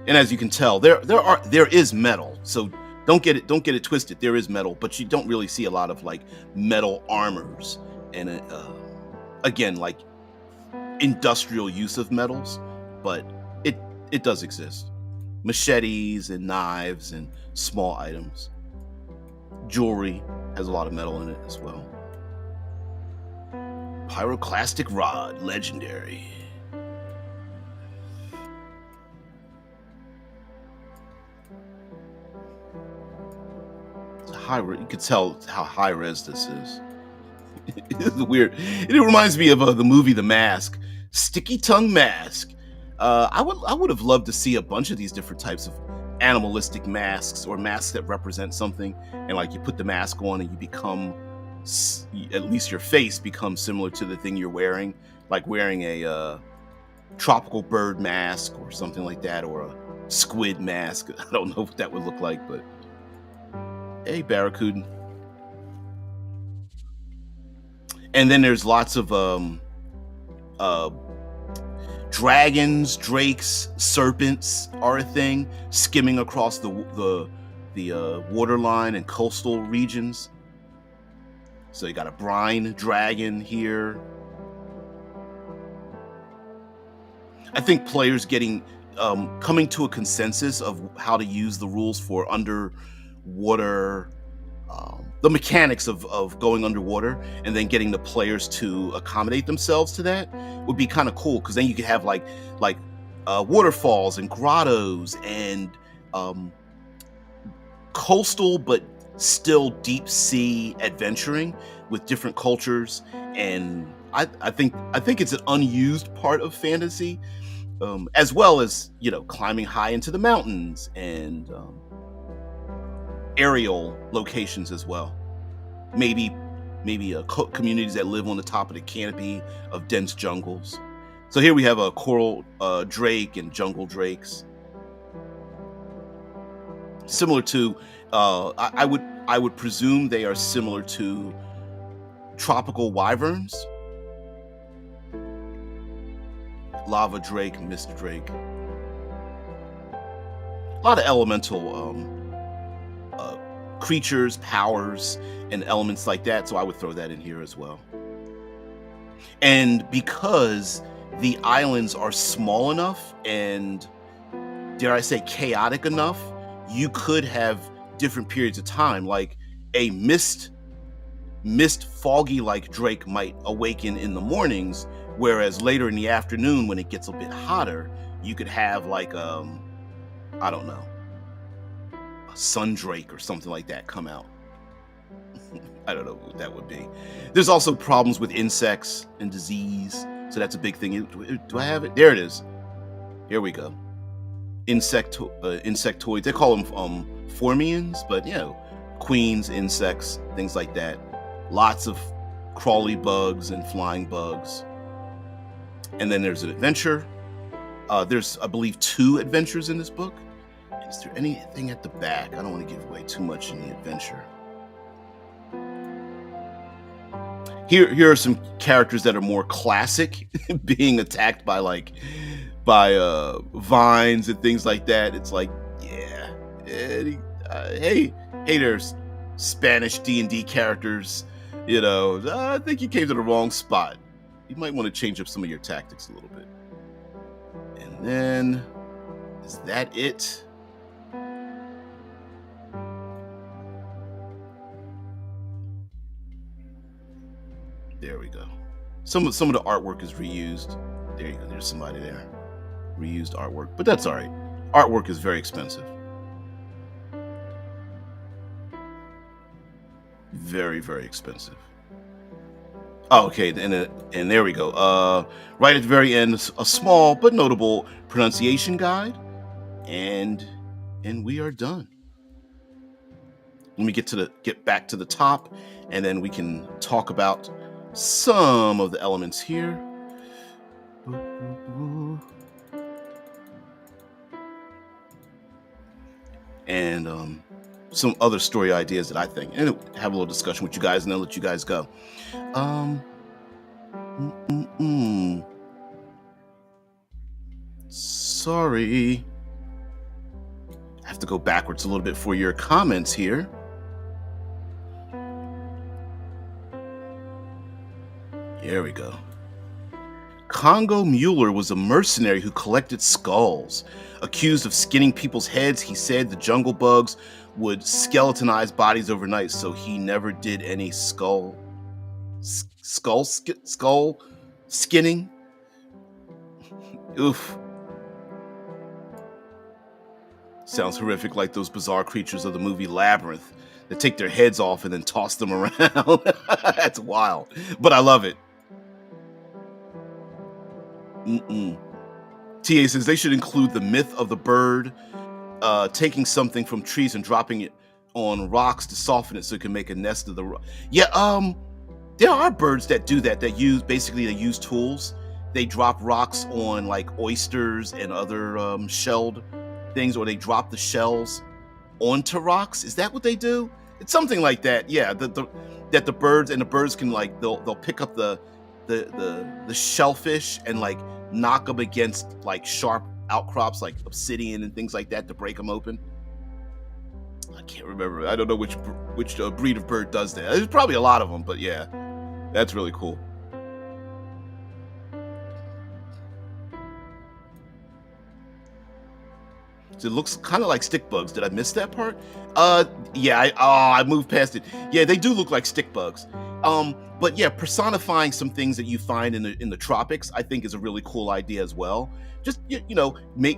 And as you can tell, there is metal. So don't get it twisted. There is metal, but you don't really see a lot of like metal armors and again, like industrial use of metals, but it does exist. Machetes and knives and small items. Jewelry has a lot of metal in it as well. Pyroclastic rod, legendary. You could tell how high res this is. It's weird. It reminds me of the movie The Mask. Sticky tongue mask. I would have loved to see a bunch of these different types of animalistic masks or masks that represent something, and like you put the mask on and you become, at least your face becomes similar to the thing you're wearing, like wearing a tropical bird mask or something like that, or a squid mask. I don't know what that would look like, but hey, barracuda. And then there's lots of dragons, drakes, serpents are a thing, skimming across the waterline and coastal regions. So you got a brine dragon here. I think players coming to a consensus of how to use the rules for underwater, the mechanics of going underwater, and then getting the players to accommodate themselves to that would be kind of cool, because then you could have like waterfalls and grottos and coastal but still deep sea adventuring with different cultures and I think it's an unused part of fantasy, as well as climbing high into the mountains and aerial locations as well. Maybe communities that live on the top of the canopy of dense jungles. So here we have a coral drake and jungle drakes, similar to. I would presume they are similar to tropical wyverns, lava drake, mist drake. A lot of elemental creatures, powers, and elements like that. So I would throw that in here as well. And because the islands are small enough and, dare I say, chaotic enough, you could have different periods of time. Like a mist foggy like drake might awaken in the mornings, whereas later in the afternoon when it gets a bit hotter, you could have like I don't know, a sun drake or something like that come out. I don't know what that would be. There's also problems with insects and disease, so that's a big thing. Do I have it? There it is. Here we go. Insectoids. They call them formians, but queens, insects, things like that. Lots of crawly bugs and flying bugs. And then there's an adventure. There's, I believe, 2 adventures in this book. Is there anything at the back? I don't want to give away too much in the adventure. Here are some characters that are more classic, being attacked by vines and things like that. It's like, hey there's Spanish D&D characters. I think you came to the wrong spot. You might want to change up some of your tactics a little bit. And then, is that it? There we go. Some of the artwork is reused. There you go. There's somebody there. Reused artwork, but that's all right. Artwork is very expensive. Very, very expensive. Oh, okay, and there we go. Right at the very end, a small but notable pronunciation guide, and we are done. Let me get back to the top, and then we can talk about some of the elements here. And some other story ideas that I think, and have a little discussion with you guys, and then let you guys go. Sorry. I have to go backwards a little bit for your comments here. Here we go. Congo Mueller was a mercenary who collected skulls. Accused of skinning people's heads, he said the jungle bugs would skeletonize bodies overnight, so he never did any skull skinning. Oof. Sounds horrific, like those bizarre creatures of the movie Labyrinth that take their heads off and then toss them around. That's wild, but I love it. TA says they should include the myth of the bird taking something from trees and dropping it on rocks to soften it so it can make a nest of the rock. There are birds that do that. They use tools. They drop rocks on like oysters and other shelled things, or they drop the shells onto rocks. Is that what they do? It's something like that. Yeah, that the birds can they'll pick up the shellfish and like knock them against like sharp outcrops like obsidian and things like that to break them open. I can't remember. I don't know which breed of bird does that. There's probably a lot of them, but yeah, that's really cool. So it looks kind of like stick bugs. Did I miss that part? Yeah. I moved past it. Yeah, they do look like stick bugs. But yeah, personifying some things that you find in the tropics, I think, is a really cool idea as well. Just make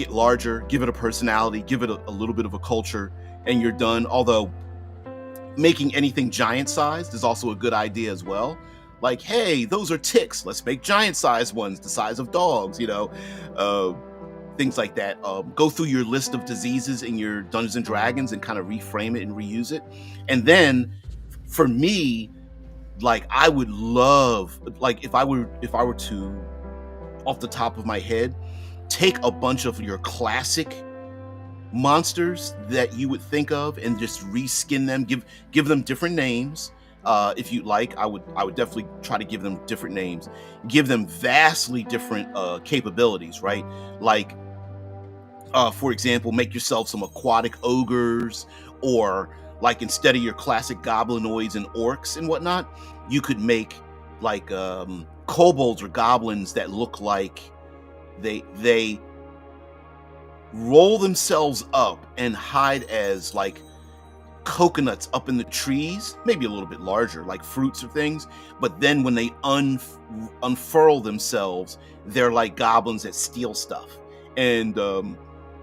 it larger, give it a personality, give it a little bit of a culture, and you're done. Although making anything giant sized is also a good idea as well. like, hey, those are ticks, let's make giant size ones the size of dogs, uh, things like that. Go through your list of diseases in your Dungeons and Dragons and kind of reframe it and reuse it. And then for me, like, I would love, like, if I were to, off the top of my head, take a bunch of your classic monsters that you would think of and just reskin them, give them different names. If you'd like, I would definitely try to give them different names, give them vastly different capabilities, right? Like, for example, make yourself some aquatic ogres, or like, instead of your classic goblinoids and orcs and whatnot, you could make like kobolds or goblins that look like they roll themselves up and hide as like coconuts up in the trees, maybe a little bit larger, like fruits or things. But then when they unfurl themselves, they're like goblins that steal stuff, and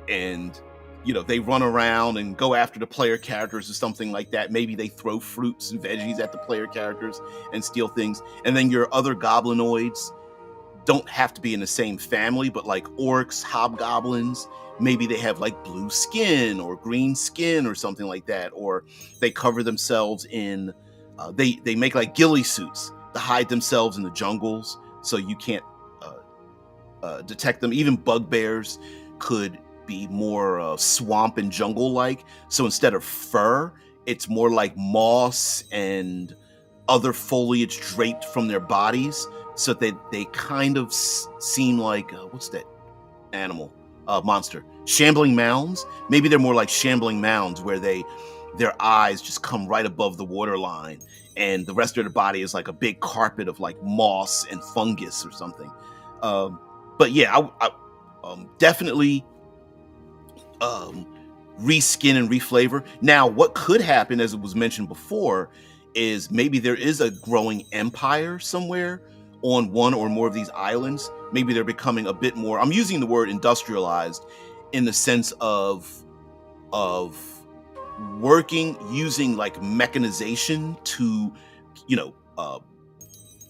and they run around and go after the player characters or something like that. Maybe they throw fruits and veggies at the player characters and steal things. And then your other goblinoids don't have to be in the same family, but like orcs, hobgoblins, maybe they have like blue skin or green skin or something like that, or they cover themselves in they make like ghillie suits to hide themselves in the jungles so you can't detect them. Even bugbears could be more swamp and jungle like, so instead of fur, it's more like moss and other foliage draped from their bodies, so that they kind of seem like what's that animal monster, shambling mounds. Maybe they're more like shambling mounds, where their eyes just come right above the waterline, and the rest of their body is like a big carpet of like moss and fungus or something. But yeah, I definitely reskin and reflavor. Now, what could happen, as it was mentioned before, is maybe there is a growing empire somewhere on one or more of these islands. Maybe they're becoming a bit more, I'm using the word industrialized in the sense of working using like mechanization to,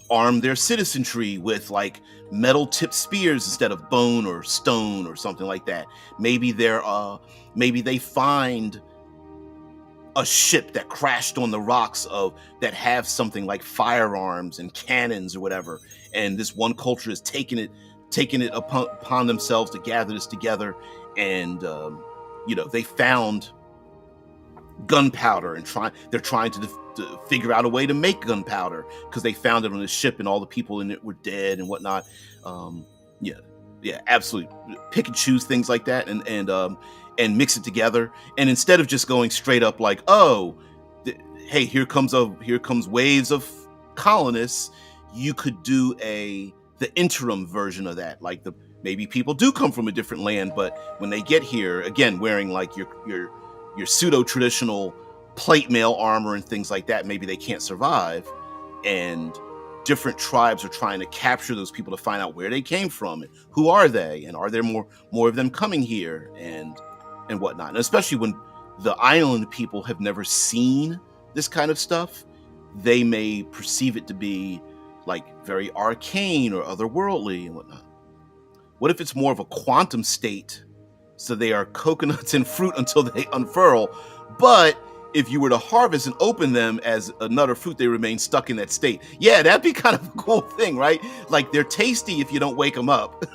arm their citizenry with like metal tipped spears instead of bone or stone or something like that. Maybe maybe they find a ship that crashed on the rocks that have something like firearms and cannons or whatever, and this one culture is taking it upon themselves to gather this together, and they found gunpowder, and they're trying to figure out a way to make gunpowder because they found it on the ship and all the people in it were dead and whatnot. Yeah, absolutely. Pick and choose things like that, and mix it together. And instead of just going straight up like, hey, here comes waves of colonists, you could do the interim version of that. Like, maybe people do come from a different land, but when they get here, again, wearing like your pseudo traditional plate mail armor and things like that, maybe they can't survive, and different tribes are trying to capture those people to find out where they came from and who are they, and are there more of them coming here, and whatnot. And especially when the island people have never seen this kind of stuff, they may perceive it to be like very arcane or otherworldly and whatnot. What if it's more of a quantum state? So they are coconuts and fruit until they unfurl, but if you were to harvest and open them as another fruit, they remain stuck in that state. Yeah, that'd be kind of a cool thing, right? Like, they're tasty if you don't wake them up.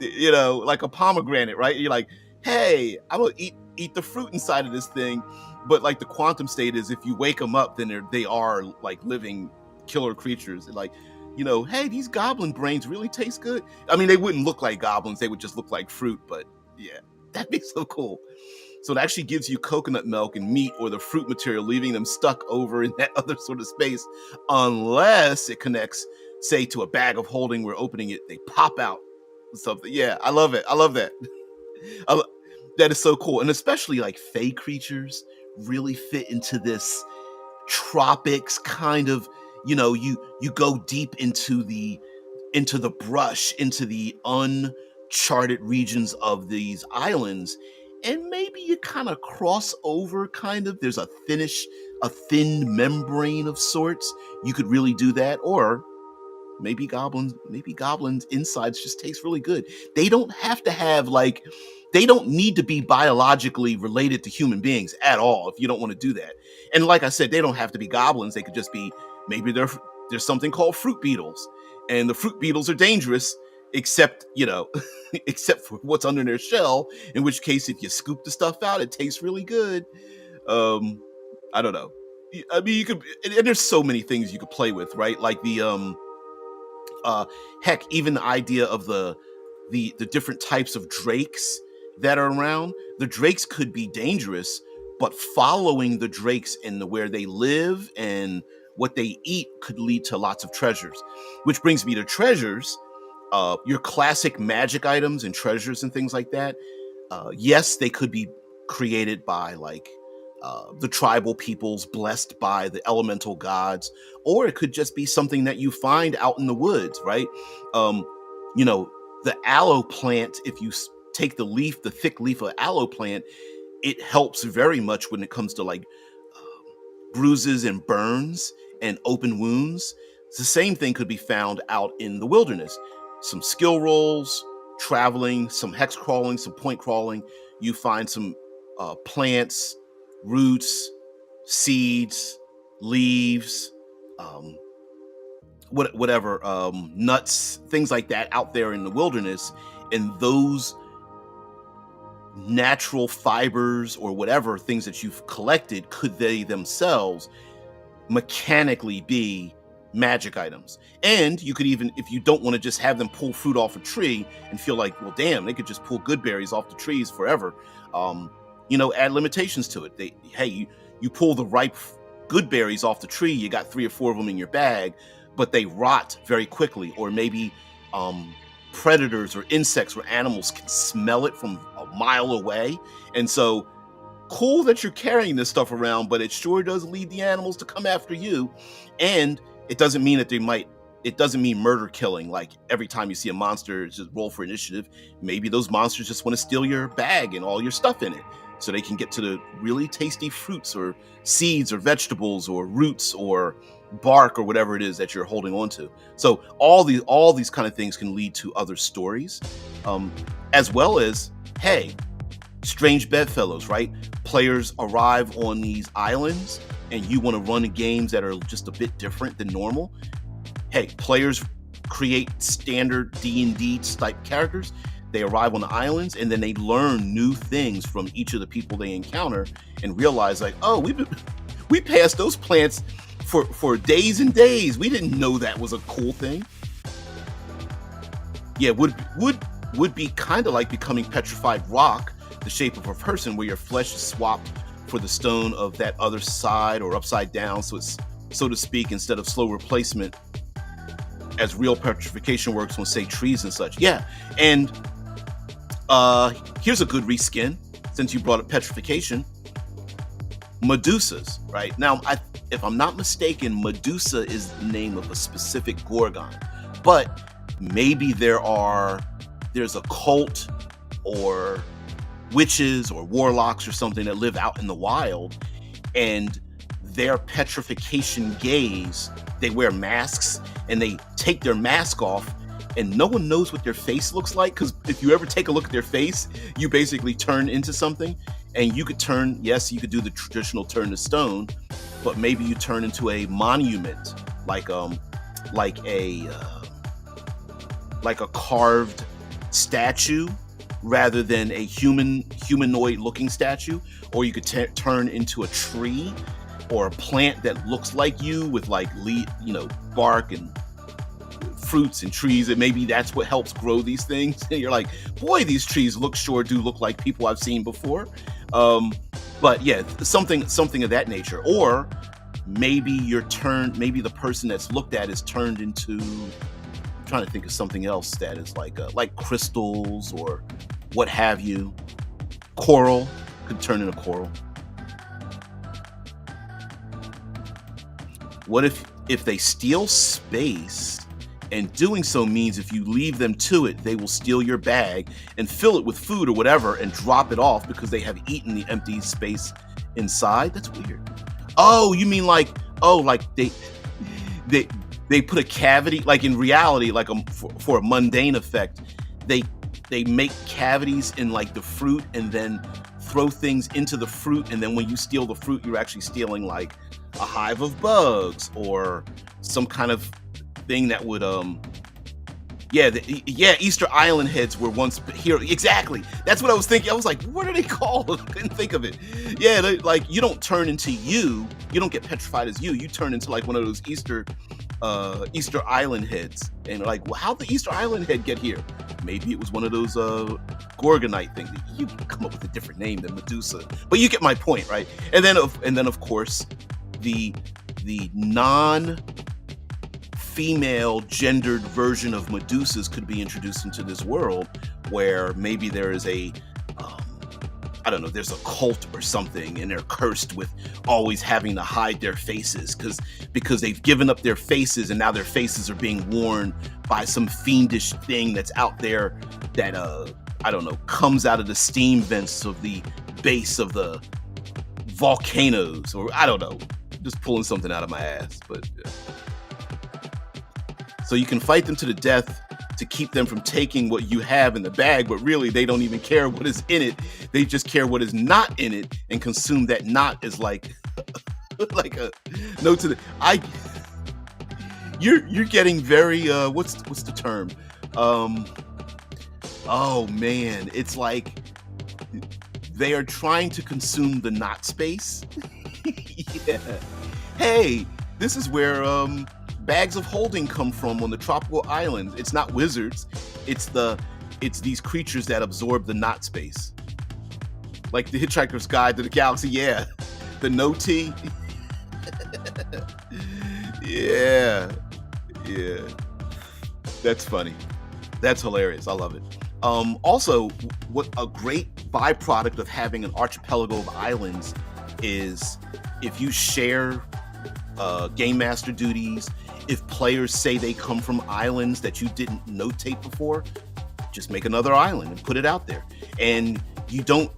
Like a pomegranate, right? You're like, hey, I'm gonna eat the fruit inside of this thing. But like, the quantum state is, if you wake them up, then they are like living killer creatures. Like, hey, these goblin brains really taste good. I mean, they wouldn't look like goblins, they would just look like fruit, but yeah, that'd be so cool. So it actually gives you coconut milk and meat or the fruit material, leaving them stuck over in that other sort of space, unless it connects, say, to a bag of holding where opening it, they pop out or something. Yeah, I love it. I love that. That is so cool. And especially like fey creatures really fit into this tropics kind of, you go deep into the brush, into the uncharted regions of these islands, and maybe you kind of cross over, kind of, there's a thinnish a thin membrane of sorts, you could really do that. Or maybe goblins insides just taste really good. They don't have to have like they don't need to be biologically related to human beings at all if you don't want to do that. And like I said, they don't have to be goblins. They could just be, maybe there's something called fruit beetles, and the fruit beetles are dangerous except, except for what's under their shell, in which case if you scoop the stuff out, it tastes really good. um I don't know. I mean, you could, and there's so many things you could play with, right? Like the uh heck, even the idea of the different types of drakes that are around. The drakes could be dangerous, but following the drakes and where they live and what they eat could lead to lots of treasures. Which brings me to treasures. Your classic magic items and treasures and things like that. Yes, they could be created by like the tribal peoples blessed by the elemental gods, or it could just be something that you find out in the woods, right? Um, you know, the aloe plant, if you take the thick leaf of aloe plant, it helps very much when it comes to like bruises and burns and open wounds. The same thing could be found out in the wilderness. Some skill rolls, traveling, some hex crawling, some point crawling. You find some plants, roots, seeds, leaves, um, whatever, nuts, things like that out there in the wilderness. And those natural fibers or whatever things that you've collected, could they themselves mechanically be magic items? And you could even, if you don't want to just have them pull fruit off a tree and feel like, well, damn, they could just pull good berries off the trees forever, add limitations to it. You pull the ripe good berries off the tree, you got 3 or 4 of them in your bag, but they rot very quickly. Or maybe predators or insects or animals can smell it from a mile away. And so, cool that you're carrying this stuff around, but it sure does lead the animals to come after you. And it doesn't mean that it doesn't mean murder killing. Like every time you see a monster, just roll for initiative. Maybe those monsters just want to steal your bag and all your stuff in it, so they can get to the really tasty fruits or seeds or vegetables or roots or bark or whatever it is that you're holding on to. So all these kind of things can lead to other stories, as well as, hey, strange bedfellows, right? Players arrive on these islands and you want to run games that are just a bit different than normal. Hey, players create standard D&D type characters. They arrive on the islands and then they learn new things from each of the people they encounter and realize like, oh, we passed those plants for days and days. We didn't know that was a cool thing. Yeah, would be kind of like becoming petrified rock, the shape of a person, where your flesh is swapped for the stone of that other side or upside down, so it's, so to speak, instead of slow replacement as real petrification works on, say, trees and such. Yeah, and here's a good reskin, since you brought up petrification. Medusas, right? Now, if I'm not mistaken, Medusa is the name of a specific gorgon, but maybe there's a cult or witches or warlocks or something that live out in the wild, and their petrification gaze, they wear masks and they take their mask off and no one knows what their face looks like, because if you ever take a look at their face, you basically turn into something. And you could turn, yes, you could do the traditional turn to stone, but maybe you turn into a monument, like a carved statue rather than a humanoid looking statue. Or you could turn into a tree or a plant that looks like you with like bark and fruits and trees, and maybe that's what helps grow these things. And you're like, boy, these trees do look like people I've seen before. But yeah, something of that nature. Or maybe maybe the person that's looked at is turned into, I'm trying to think of something else that is like crystals or what have you. Coral could turn into coral. What if they steal space, and doing so means if you leave them to it, they will steal your bag and fill it with food or whatever and drop it off because they have eaten the empty space inside? That's weird. Oh, you mean like, oh, like they they put a cavity, like in reality, like for a mundane effect, they they make cavities in like the fruit and then throw things into the fruit, and then when you steal the fruit, you're actually stealing like a hive of bugs or some kind of thing that would yeah, yeah, Easter Island heads were once here. Exactly. That's what I was thinking. I was like, what are they called? I couldn't think of it. Yeah, like you don't turn into you. You don't get petrified as you. You turn into like one of those Easter Island heads. And like, well, how'd the Easter Island head get here? Maybe it was one of those Gorgonite things. You can come up with a different name than Medusa, but you get my point, right? And then of course, the non female gendered version of Medusas could be introduced into this world, where maybe there is a I don't know, there's a cult or something, and they're cursed with always having to hide their faces because they've given up their faces, and now their faces are being worn by some fiendish thing that's out there that I don't know, comes out of the steam vents of the base of the volcanoes, or I don't know, just pulling something out of my ass, but so you can fight them to the death to keep them from taking what you have in the bag, but really they don't even care what is in it. They just care what is not in it and consume that not as like like a note to the you're getting very what's the term? Oh man, it's like they are trying to consume the not space. Yeah. Hey, this is where bags of holding come from on the tropical islands. It's not wizards. It's these creatures that absorb the not space. Like the Hitchhiker's Guide to the Galaxy. Yeah. The no-T. Yeah. Yeah. That's funny. That's hilarious. I love it. Also, what a great byproduct of having an archipelago of islands is if you share game master duties, if players say they come from islands that you didn't notate before, just make another island and put it out there. And you don't,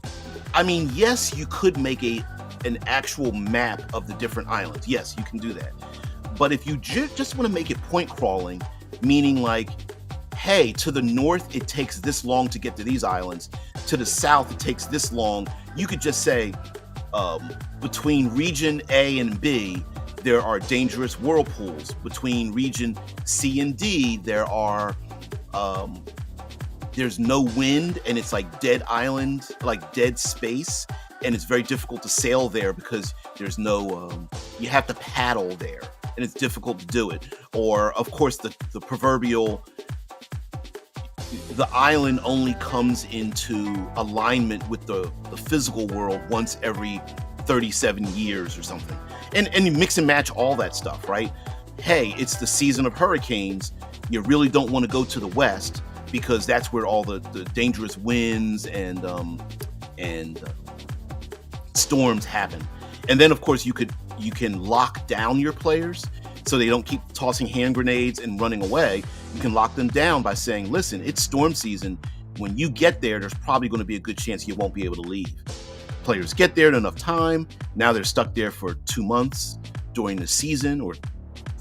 I mean, yes, you could make an actual map of the different islands. Yes, you can do that. But if you just want to make it point crawling, meaning like, hey, to the north, it takes this long to get to these islands. To the south, it takes this long. You could just say, between region A and B, there are dangerous whirlpools. Between region C and D, there's no wind, and it's like dead island, like dead space, and it's very difficult to sail there because there's no, you have to paddle there, and it's difficult to do it. Or, of course, the proverbial, the island only comes into alignment with the physical world once every 37 years or something. And you mix and match all that stuff, right? Hey, it's the season of hurricanes. You really don't want to go to the west because that's where all the dangerous winds and storms happen. And then, of course, you can lock down your players so they don't keep tossing hand grenades and running away. You can lock them down by saying, listen, it's storm season. When you get there, there's probably going to be a good chance you won't be able to leave. Players get there in enough time. Now they're stuck there for 2 months during the season, or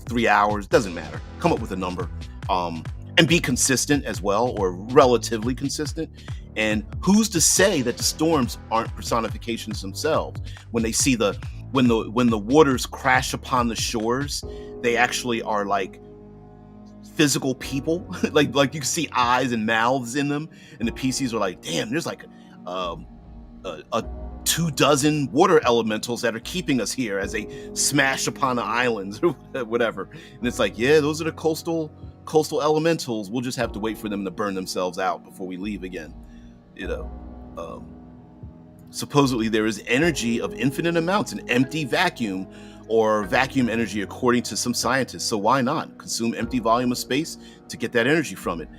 3 hours, doesn't matter. Come up with a number, and be consistent as well, or relatively consistent. And who's to say that the storms aren't personifications themselves? When they see when the waters crash upon the shores, they actually are like physical people. like you see eyes and mouths in them, and the PCs are like, damn, there's like a 24 water elementals that are keeping us here as they smash upon the islands or whatever. And it's like, yeah, those are the coastal elementals. We'll just have to wait for them to burn themselves out before we leave again. You know, supposedly there is energy of infinite amounts, an empty vacuum or vacuum energy, according to some scientists. So why not consume empty volume of space to get that energy from it?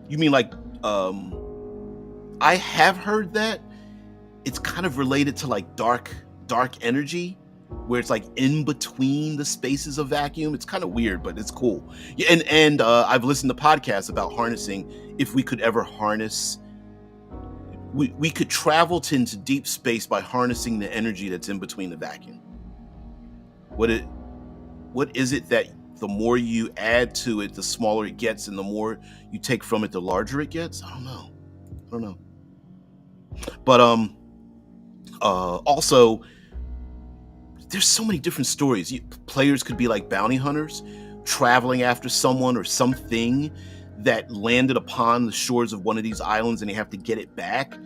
You mean like, I have heard that it's kind of related to like dark energy, where it's like in between the spaces of vacuum. It's kind of weird, but it's cool. Yeah, and I've listened to podcasts about harnessing, if we could ever harness, we could travel into deep space by harnessing the energy that's in between the vacuum. What is it that the more you add to it, the smaller it gets, and the more you take from it, the larger it gets? I don't know. But also, there's so many different stories. Players could be like bounty hunters, traveling after someone or something that landed upon the shores of one of these islands, and they have to get it back.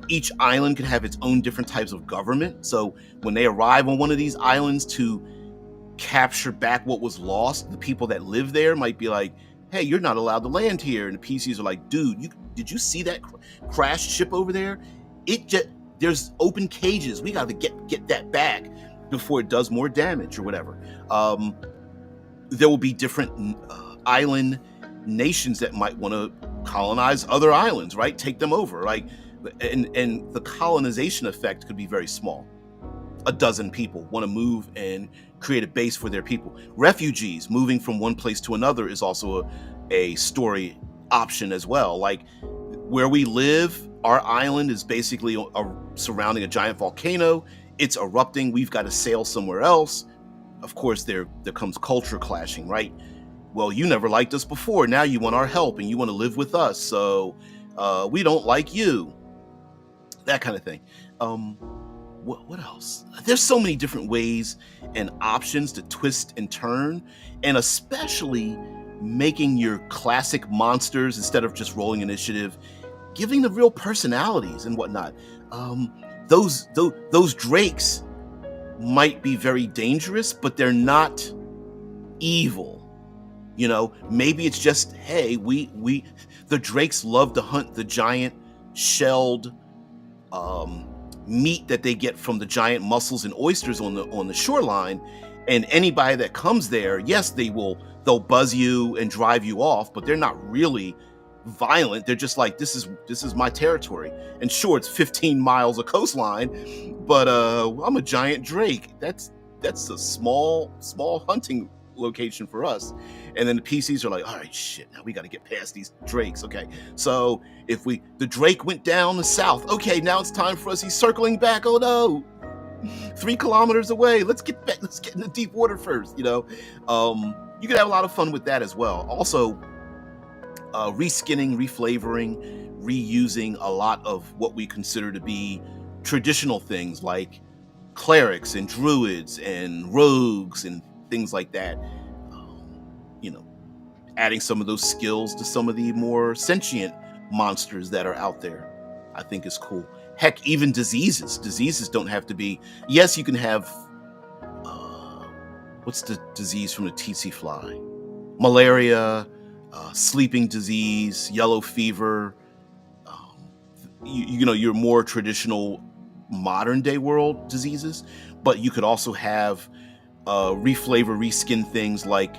Each island could have its own different types of government. So when they arrive on one of these islands to capture back what was lost, the people that live there might be like, hey, you're not allowed to land here. And the PCs are like, dude, did you see that crashed ship over there? There's open cages. We got to get that back before it does more damage or whatever. There will be different island nations that might want to colonize other islands, right? Take them over, like, and the colonization effect could be very small. A dozen people want to move and create a base for their people. Refugees moving from one place to another is also a story option as well. Like, where we live, our island is basically surrounding a giant volcano. It's erupting. We've got to sail somewhere else. Of course, there comes culture clashing, right? Well, you never liked us before. Now you want our help and you want to live with us. So we don't like you. That kind of thing. What else? There's so many different ways and options to twist and turn, and especially making your classic monsters, instead of just rolling initiative, giving them real personalities and whatnot. Those drakes might be very dangerous, but they're not evil. You know, maybe it's just, hey, the drakes love to hunt the giant shelled meat that they get from the giant mussels and oysters on the shoreline, and anybody that comes there, yes, they'll buzz you and drive you off, but they're not really violent. They're just like, this is my territory. And sure, it's 15 miles of coastline, but I'm a giant drake. That's a small hunting location for us. And then the PCs are like, all right, shit, now we got to get past these drakes. Okay, so if the drake went down the south, okay, now it's time for us. He's circling back. Oh no, 3 kilometers away. Let's get back. Let's get in the deep water first. You know, you could have a lot of fun with that as well. Also, reskinning, reflavoring, reusing a lot of what we consider to be traditional things like clerics and druids and rogues and things like that. You know, adding some of those skills to some of the more sentient monsters that are out there, I think is cool. Heck, even diseases. Diseases don't have to be. Yes, you can have. What's the disease from the tsetse fly? Malaria, sleeping disease, yellow fever. You know, your more traditional modern day world diseases, but you could also have reflavor, reskin things like,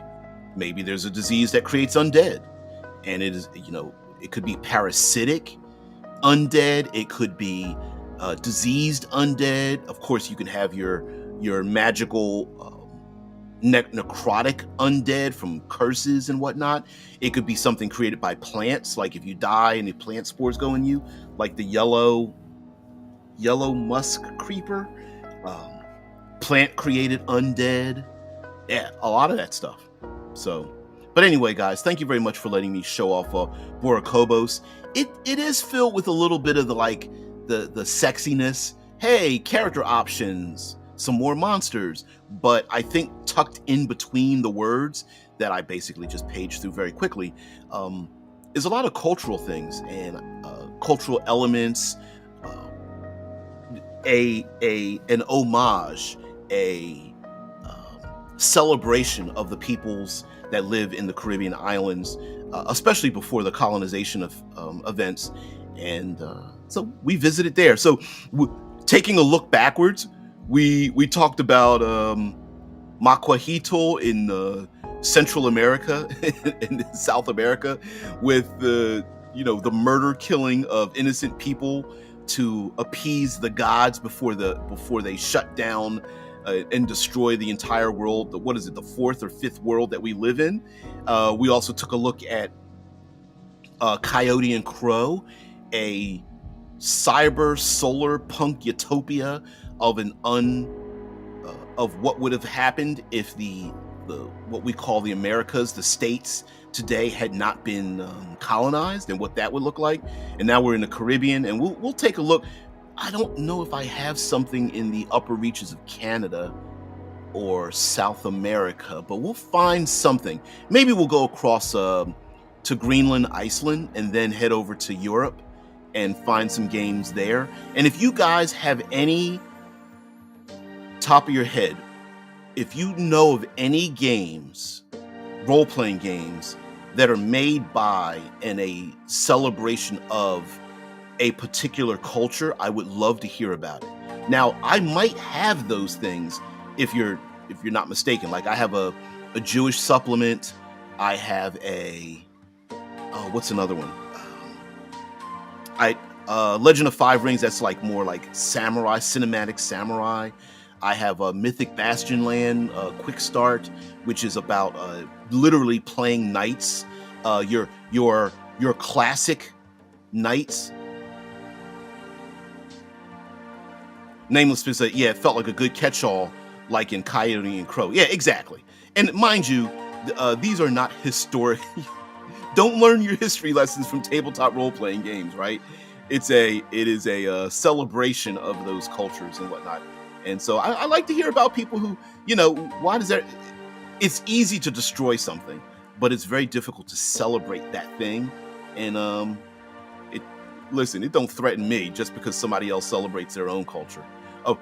maybe there's a disease that creates undead, and it is, you know, it could be parasitic undead, it could be diseased undead. Of course, you can have your magical necrotic undead from curses and whatnot. It could be something created by plants, like if you die and the plant spores go in you, like the yellow musk creeper, plant created undead. Yeah, a lot of that stuff. So, but anyway, guys, thank you very much for letting me show off Boricubos. It is filled with a little bit of the sexiness. Hey, character options, some more monsters, but I think tucked in between the words that I basically just paged through very quickly is a lot of cultural things and cultural elements, an homage, a celebration of the peoples that live in the Caribbean islands, especially before the colonization of events. And so we visited there. So taking a look backwards, we talked about Macuajito in Central America and South America, with the murder killing of innocent people to appease the gods before they shut down and destroy the entire world. What is it, the 4th or 5th world that we live in? We also took a look at Coyote and Crow, a cyber solar punk utopia of of what would have happened if the what we call the Americas, the states today, had not been colonized, and what that would look like. And now we're in the Caribbean, and we'll take a look. I don't know if I have something in the upper reaches of Canada or South America, but we'll find something. Maybe we'll go across to Greenland, Iceland, and then head over to Europe and find some games there. And if you guys have any, top of your head, if you know of any games, role-playing games, that are made by and a celebration of a particular culture, I would love to hear about it. Now, I might have those things if you're not mistaken. Like, I have a Jewish supplement. I have a what's another one? Legend of Five Rings. That's like more like samurai, cinematic samurai. I have a Mythic Bastionland Quick Start, which is about literally playing knights. Your classic knights. Nameless Spitz, yeah, it felt like a good catch-all, like in Coyote and Crow. Yeah, exactly. And mind you, these are not historic. Don't learn your history lessons from tabletop role-playing games, right? It is a celebration of those cultures and whatnot. And so I like to hear about people who, why does that? It's easy to destroy something, but it's very difficult to celebrate that thing. And it don't threaten me just because somebody else celebrates their own culture,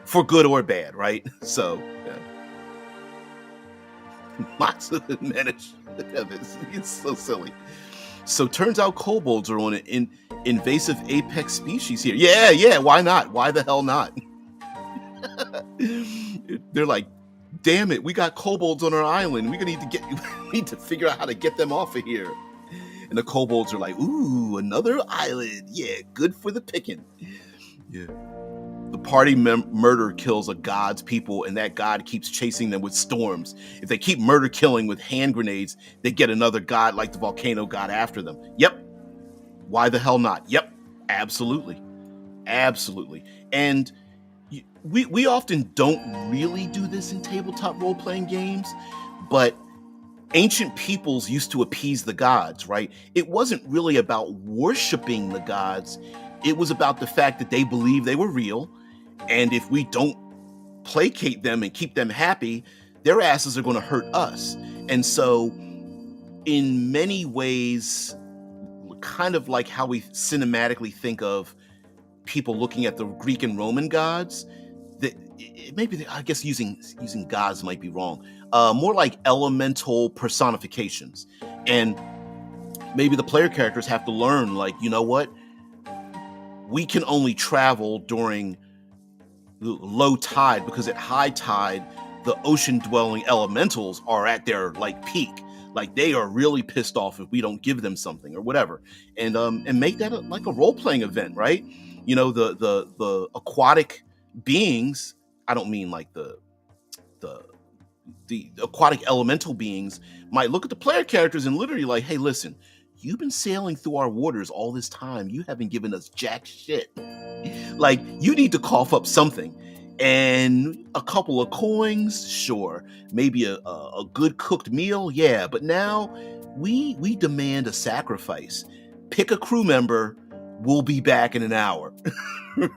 for good or bad, right? So, yeah. Matsu Manish. It's so silly. So turns out kobolds are an invasive apex species here. Yeah, why not? Why the hell not? They're like, damn it, we got kobolds on our island. We need to figure out how to get them off of here. And the kobolds are like, ooh, another island. Yeah, good for the picking. Yeah. The party murder kills a god's people, and that god keeps chasing them with storms. If they keep murder killing with hand grenades, they get another god like the volcano god after them. Yep. Why the hell not? Yep. Absolutely. And we often don't really do this in tabletop role-playing games, but ancient peoples used to appease the gods, right? It wasn't really about worshiping the gods. It was about the fact that they believed they were real, and if we don't placate them and keep them happy, their asses are going to hurt us. And so, in many ways, kind of like how we cinematically think of people looking at the Greek and Roman gods, I guess using gods might be wrong. More like elemental personifications. And maybe the player characters have to learn, like, you know what? We can only travel during low tide, because at high tide, the ocean-dwelling elementals are at their like peak. Like, they are really pissed off if we don't give them something or whatever. And make that like a role-playing event, right? The aquatic beings, I don't mean like the aquatic elemental beings, might look at the player characters and literally like, hey, listen, you've been sailing through our waters all this time. You haven't given us jack shit. Like, you need to cough up something. And a couple of coins, sure. Maybe a good cooked meal, yeah. But now we demand a sacrifice. Pick a crew member. We'll be back in an hour.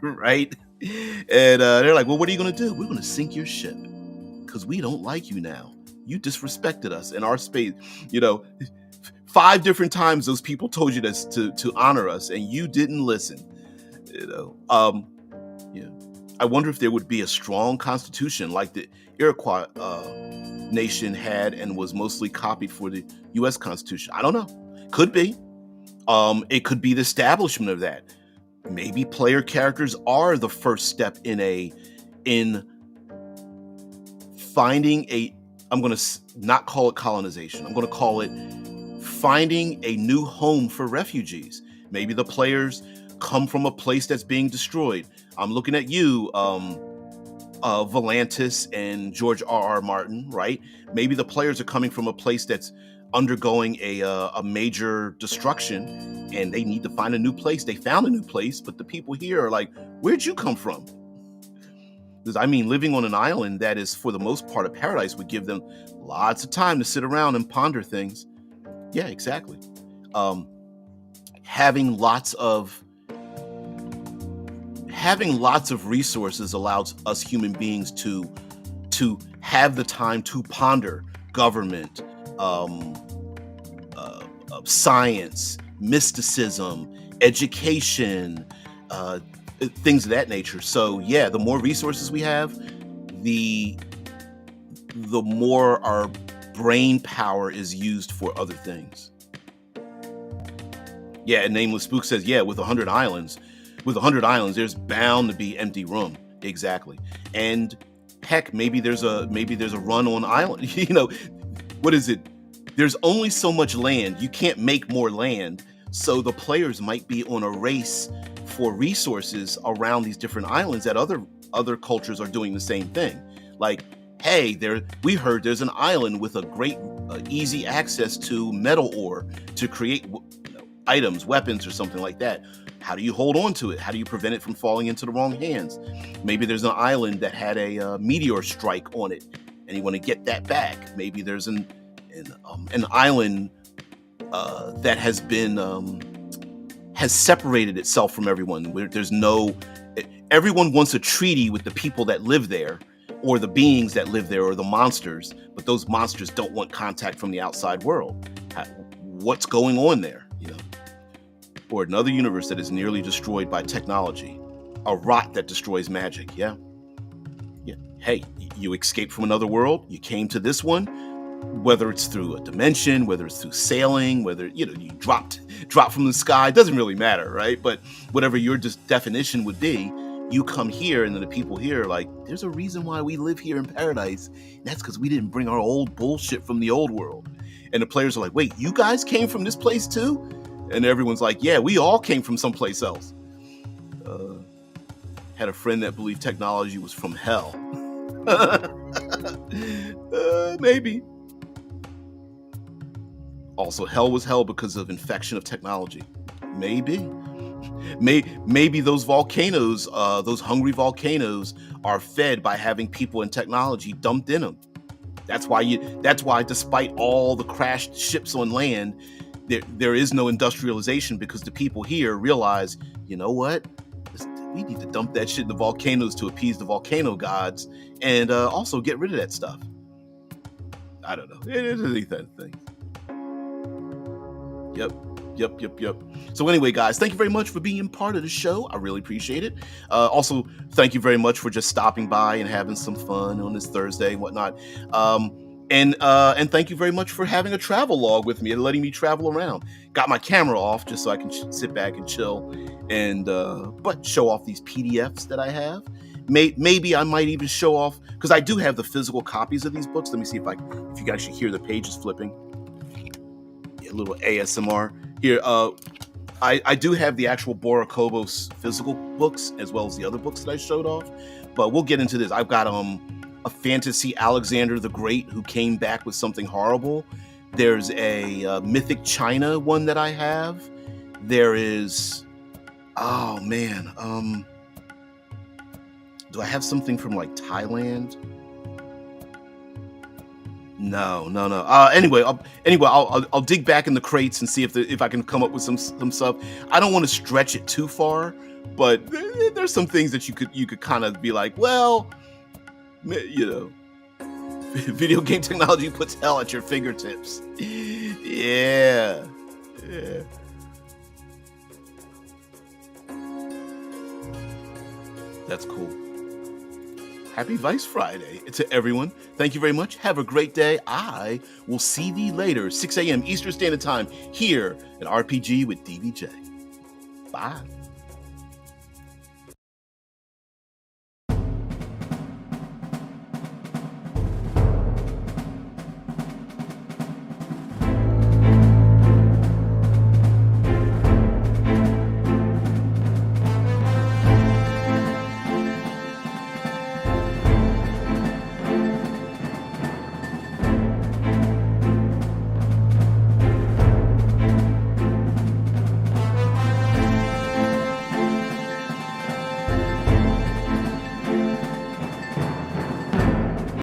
Right? And they're like, well, what are you going to do? We're going to sink your ship because we don't like you now. You disrespected us in our space. 5 different times those people told you this to honor us, and you didn't listen. I wonder if there would be a strong constitution like the Iroquois nation had and was mostly copied for the U.S. Constitution. I don't know. Could be. It could be the establishment of that. Maybe player characters are the first step in finding I'm going to not call it colonization. I'm going to call it finding a new home for refugees. Maybe the players come from a place that's being destroyed. I'm looking at you, Volantis and George R.R. Martin, right? Maybe the players are coming from a place that's undergoing a major destruction, and they need to find a new place. They found a new place, but the people here are like, "Where'd you come from?" Because I mean, living on an island that is, for the most part, a paradise would give them lots of time to sit around and ponder things. Yeah, exactly. Um, having lots of resources allows us human beings to have the time to ponder government, um, science, mysticism, education, things of that nature. So yeah, the more resources we have, the more our brain power is used for other things. Yeah, and Nameless Spook says, yeah, with 100 islands, there's bound to be empty room. Exactly. And heck, maybe there's a run on island. What is it? There's only so much land. You can't make more land. So the players might be on a race for resources around these different islands that other cultures are doing the same thing. Like, hey, we heard there's an island with a great easy access to metal ore to create items, weapons, or something like that. How do you hold on to it? How do you prevent it from falling into the wrong hands? Maybe there's an island that had a meteor strike on it, and you want to get that back. Maybe there's an island that has separated itself from everyone, where everyone wants a treaty with the people that live there, or the beings that live there, or the monsters, but those monsters don't want contact from the outside world. What's going on there? Or another universe that is nearly destroyed by technology, a rot that destroys magic. Yeah. Hey, you escaped from another world, you came to this one, whether it's through a dimension, whether it's through sailing, whether you dropped from the sky, it doesn't really matter, right? But whatever your definition would be, you come here, and then the people here are like, there's a reason why we live here in paradise, and that's because we didn't bring our old bullshit from the old world. And the players are like, wait, you guys came from this place too? And everyone's like, yeah, we all came from someplace else. Had a friend that believed technology was from hell. Maybe. Also, hell was hell because of infection of technology. Maybe. Maybe those volcanoes, those hungry volcanoes, are fed by having people and technology dumped in them. That's why, despite all the crashed ships on land, there is no industrialization, because the people here realize, you know what? We need to dump that shit in the volcanoes to appease the volcano gods, and also get rid of that stuff. I don't know. It is these kind of things. Yep. So anyway, guys, thank you very much for being part of the show. I really appreciate it. Also, thank you very much for just stopping by and having some fun on this Thursday and whatnot. And thank you very much for having a travel log with me and letting me travel around. Got my camera off just so I can sit back and chill, and but show off these PDFs that I have. Maybe I might even show off, because I do have the physical copies of these books. Let me see if you guys should hear the pages flipping. A little ASMR here. I do have the actual Boricubos physical books, as well as the other books that I showed off, but we'll get into this. I've got a fantasy Alexander the Great who came back with something horrible. There's a mythic China one that I have. There is, oh man, do I have something from like Thailand? No. Anyway, I'll dig back in the crates and see if I can come up with some stuff. I don't want to stretch it too far, but there's some things that you could kind of be like, well, video game technology puts hell at your fingertips. Yeah. That's cool. Happy Vice Friday to everyone. Thank you very much. Have a great day. I will see thee later, 6 a.m. Eastern Standard Time, here at RPG with DBJ. Bye.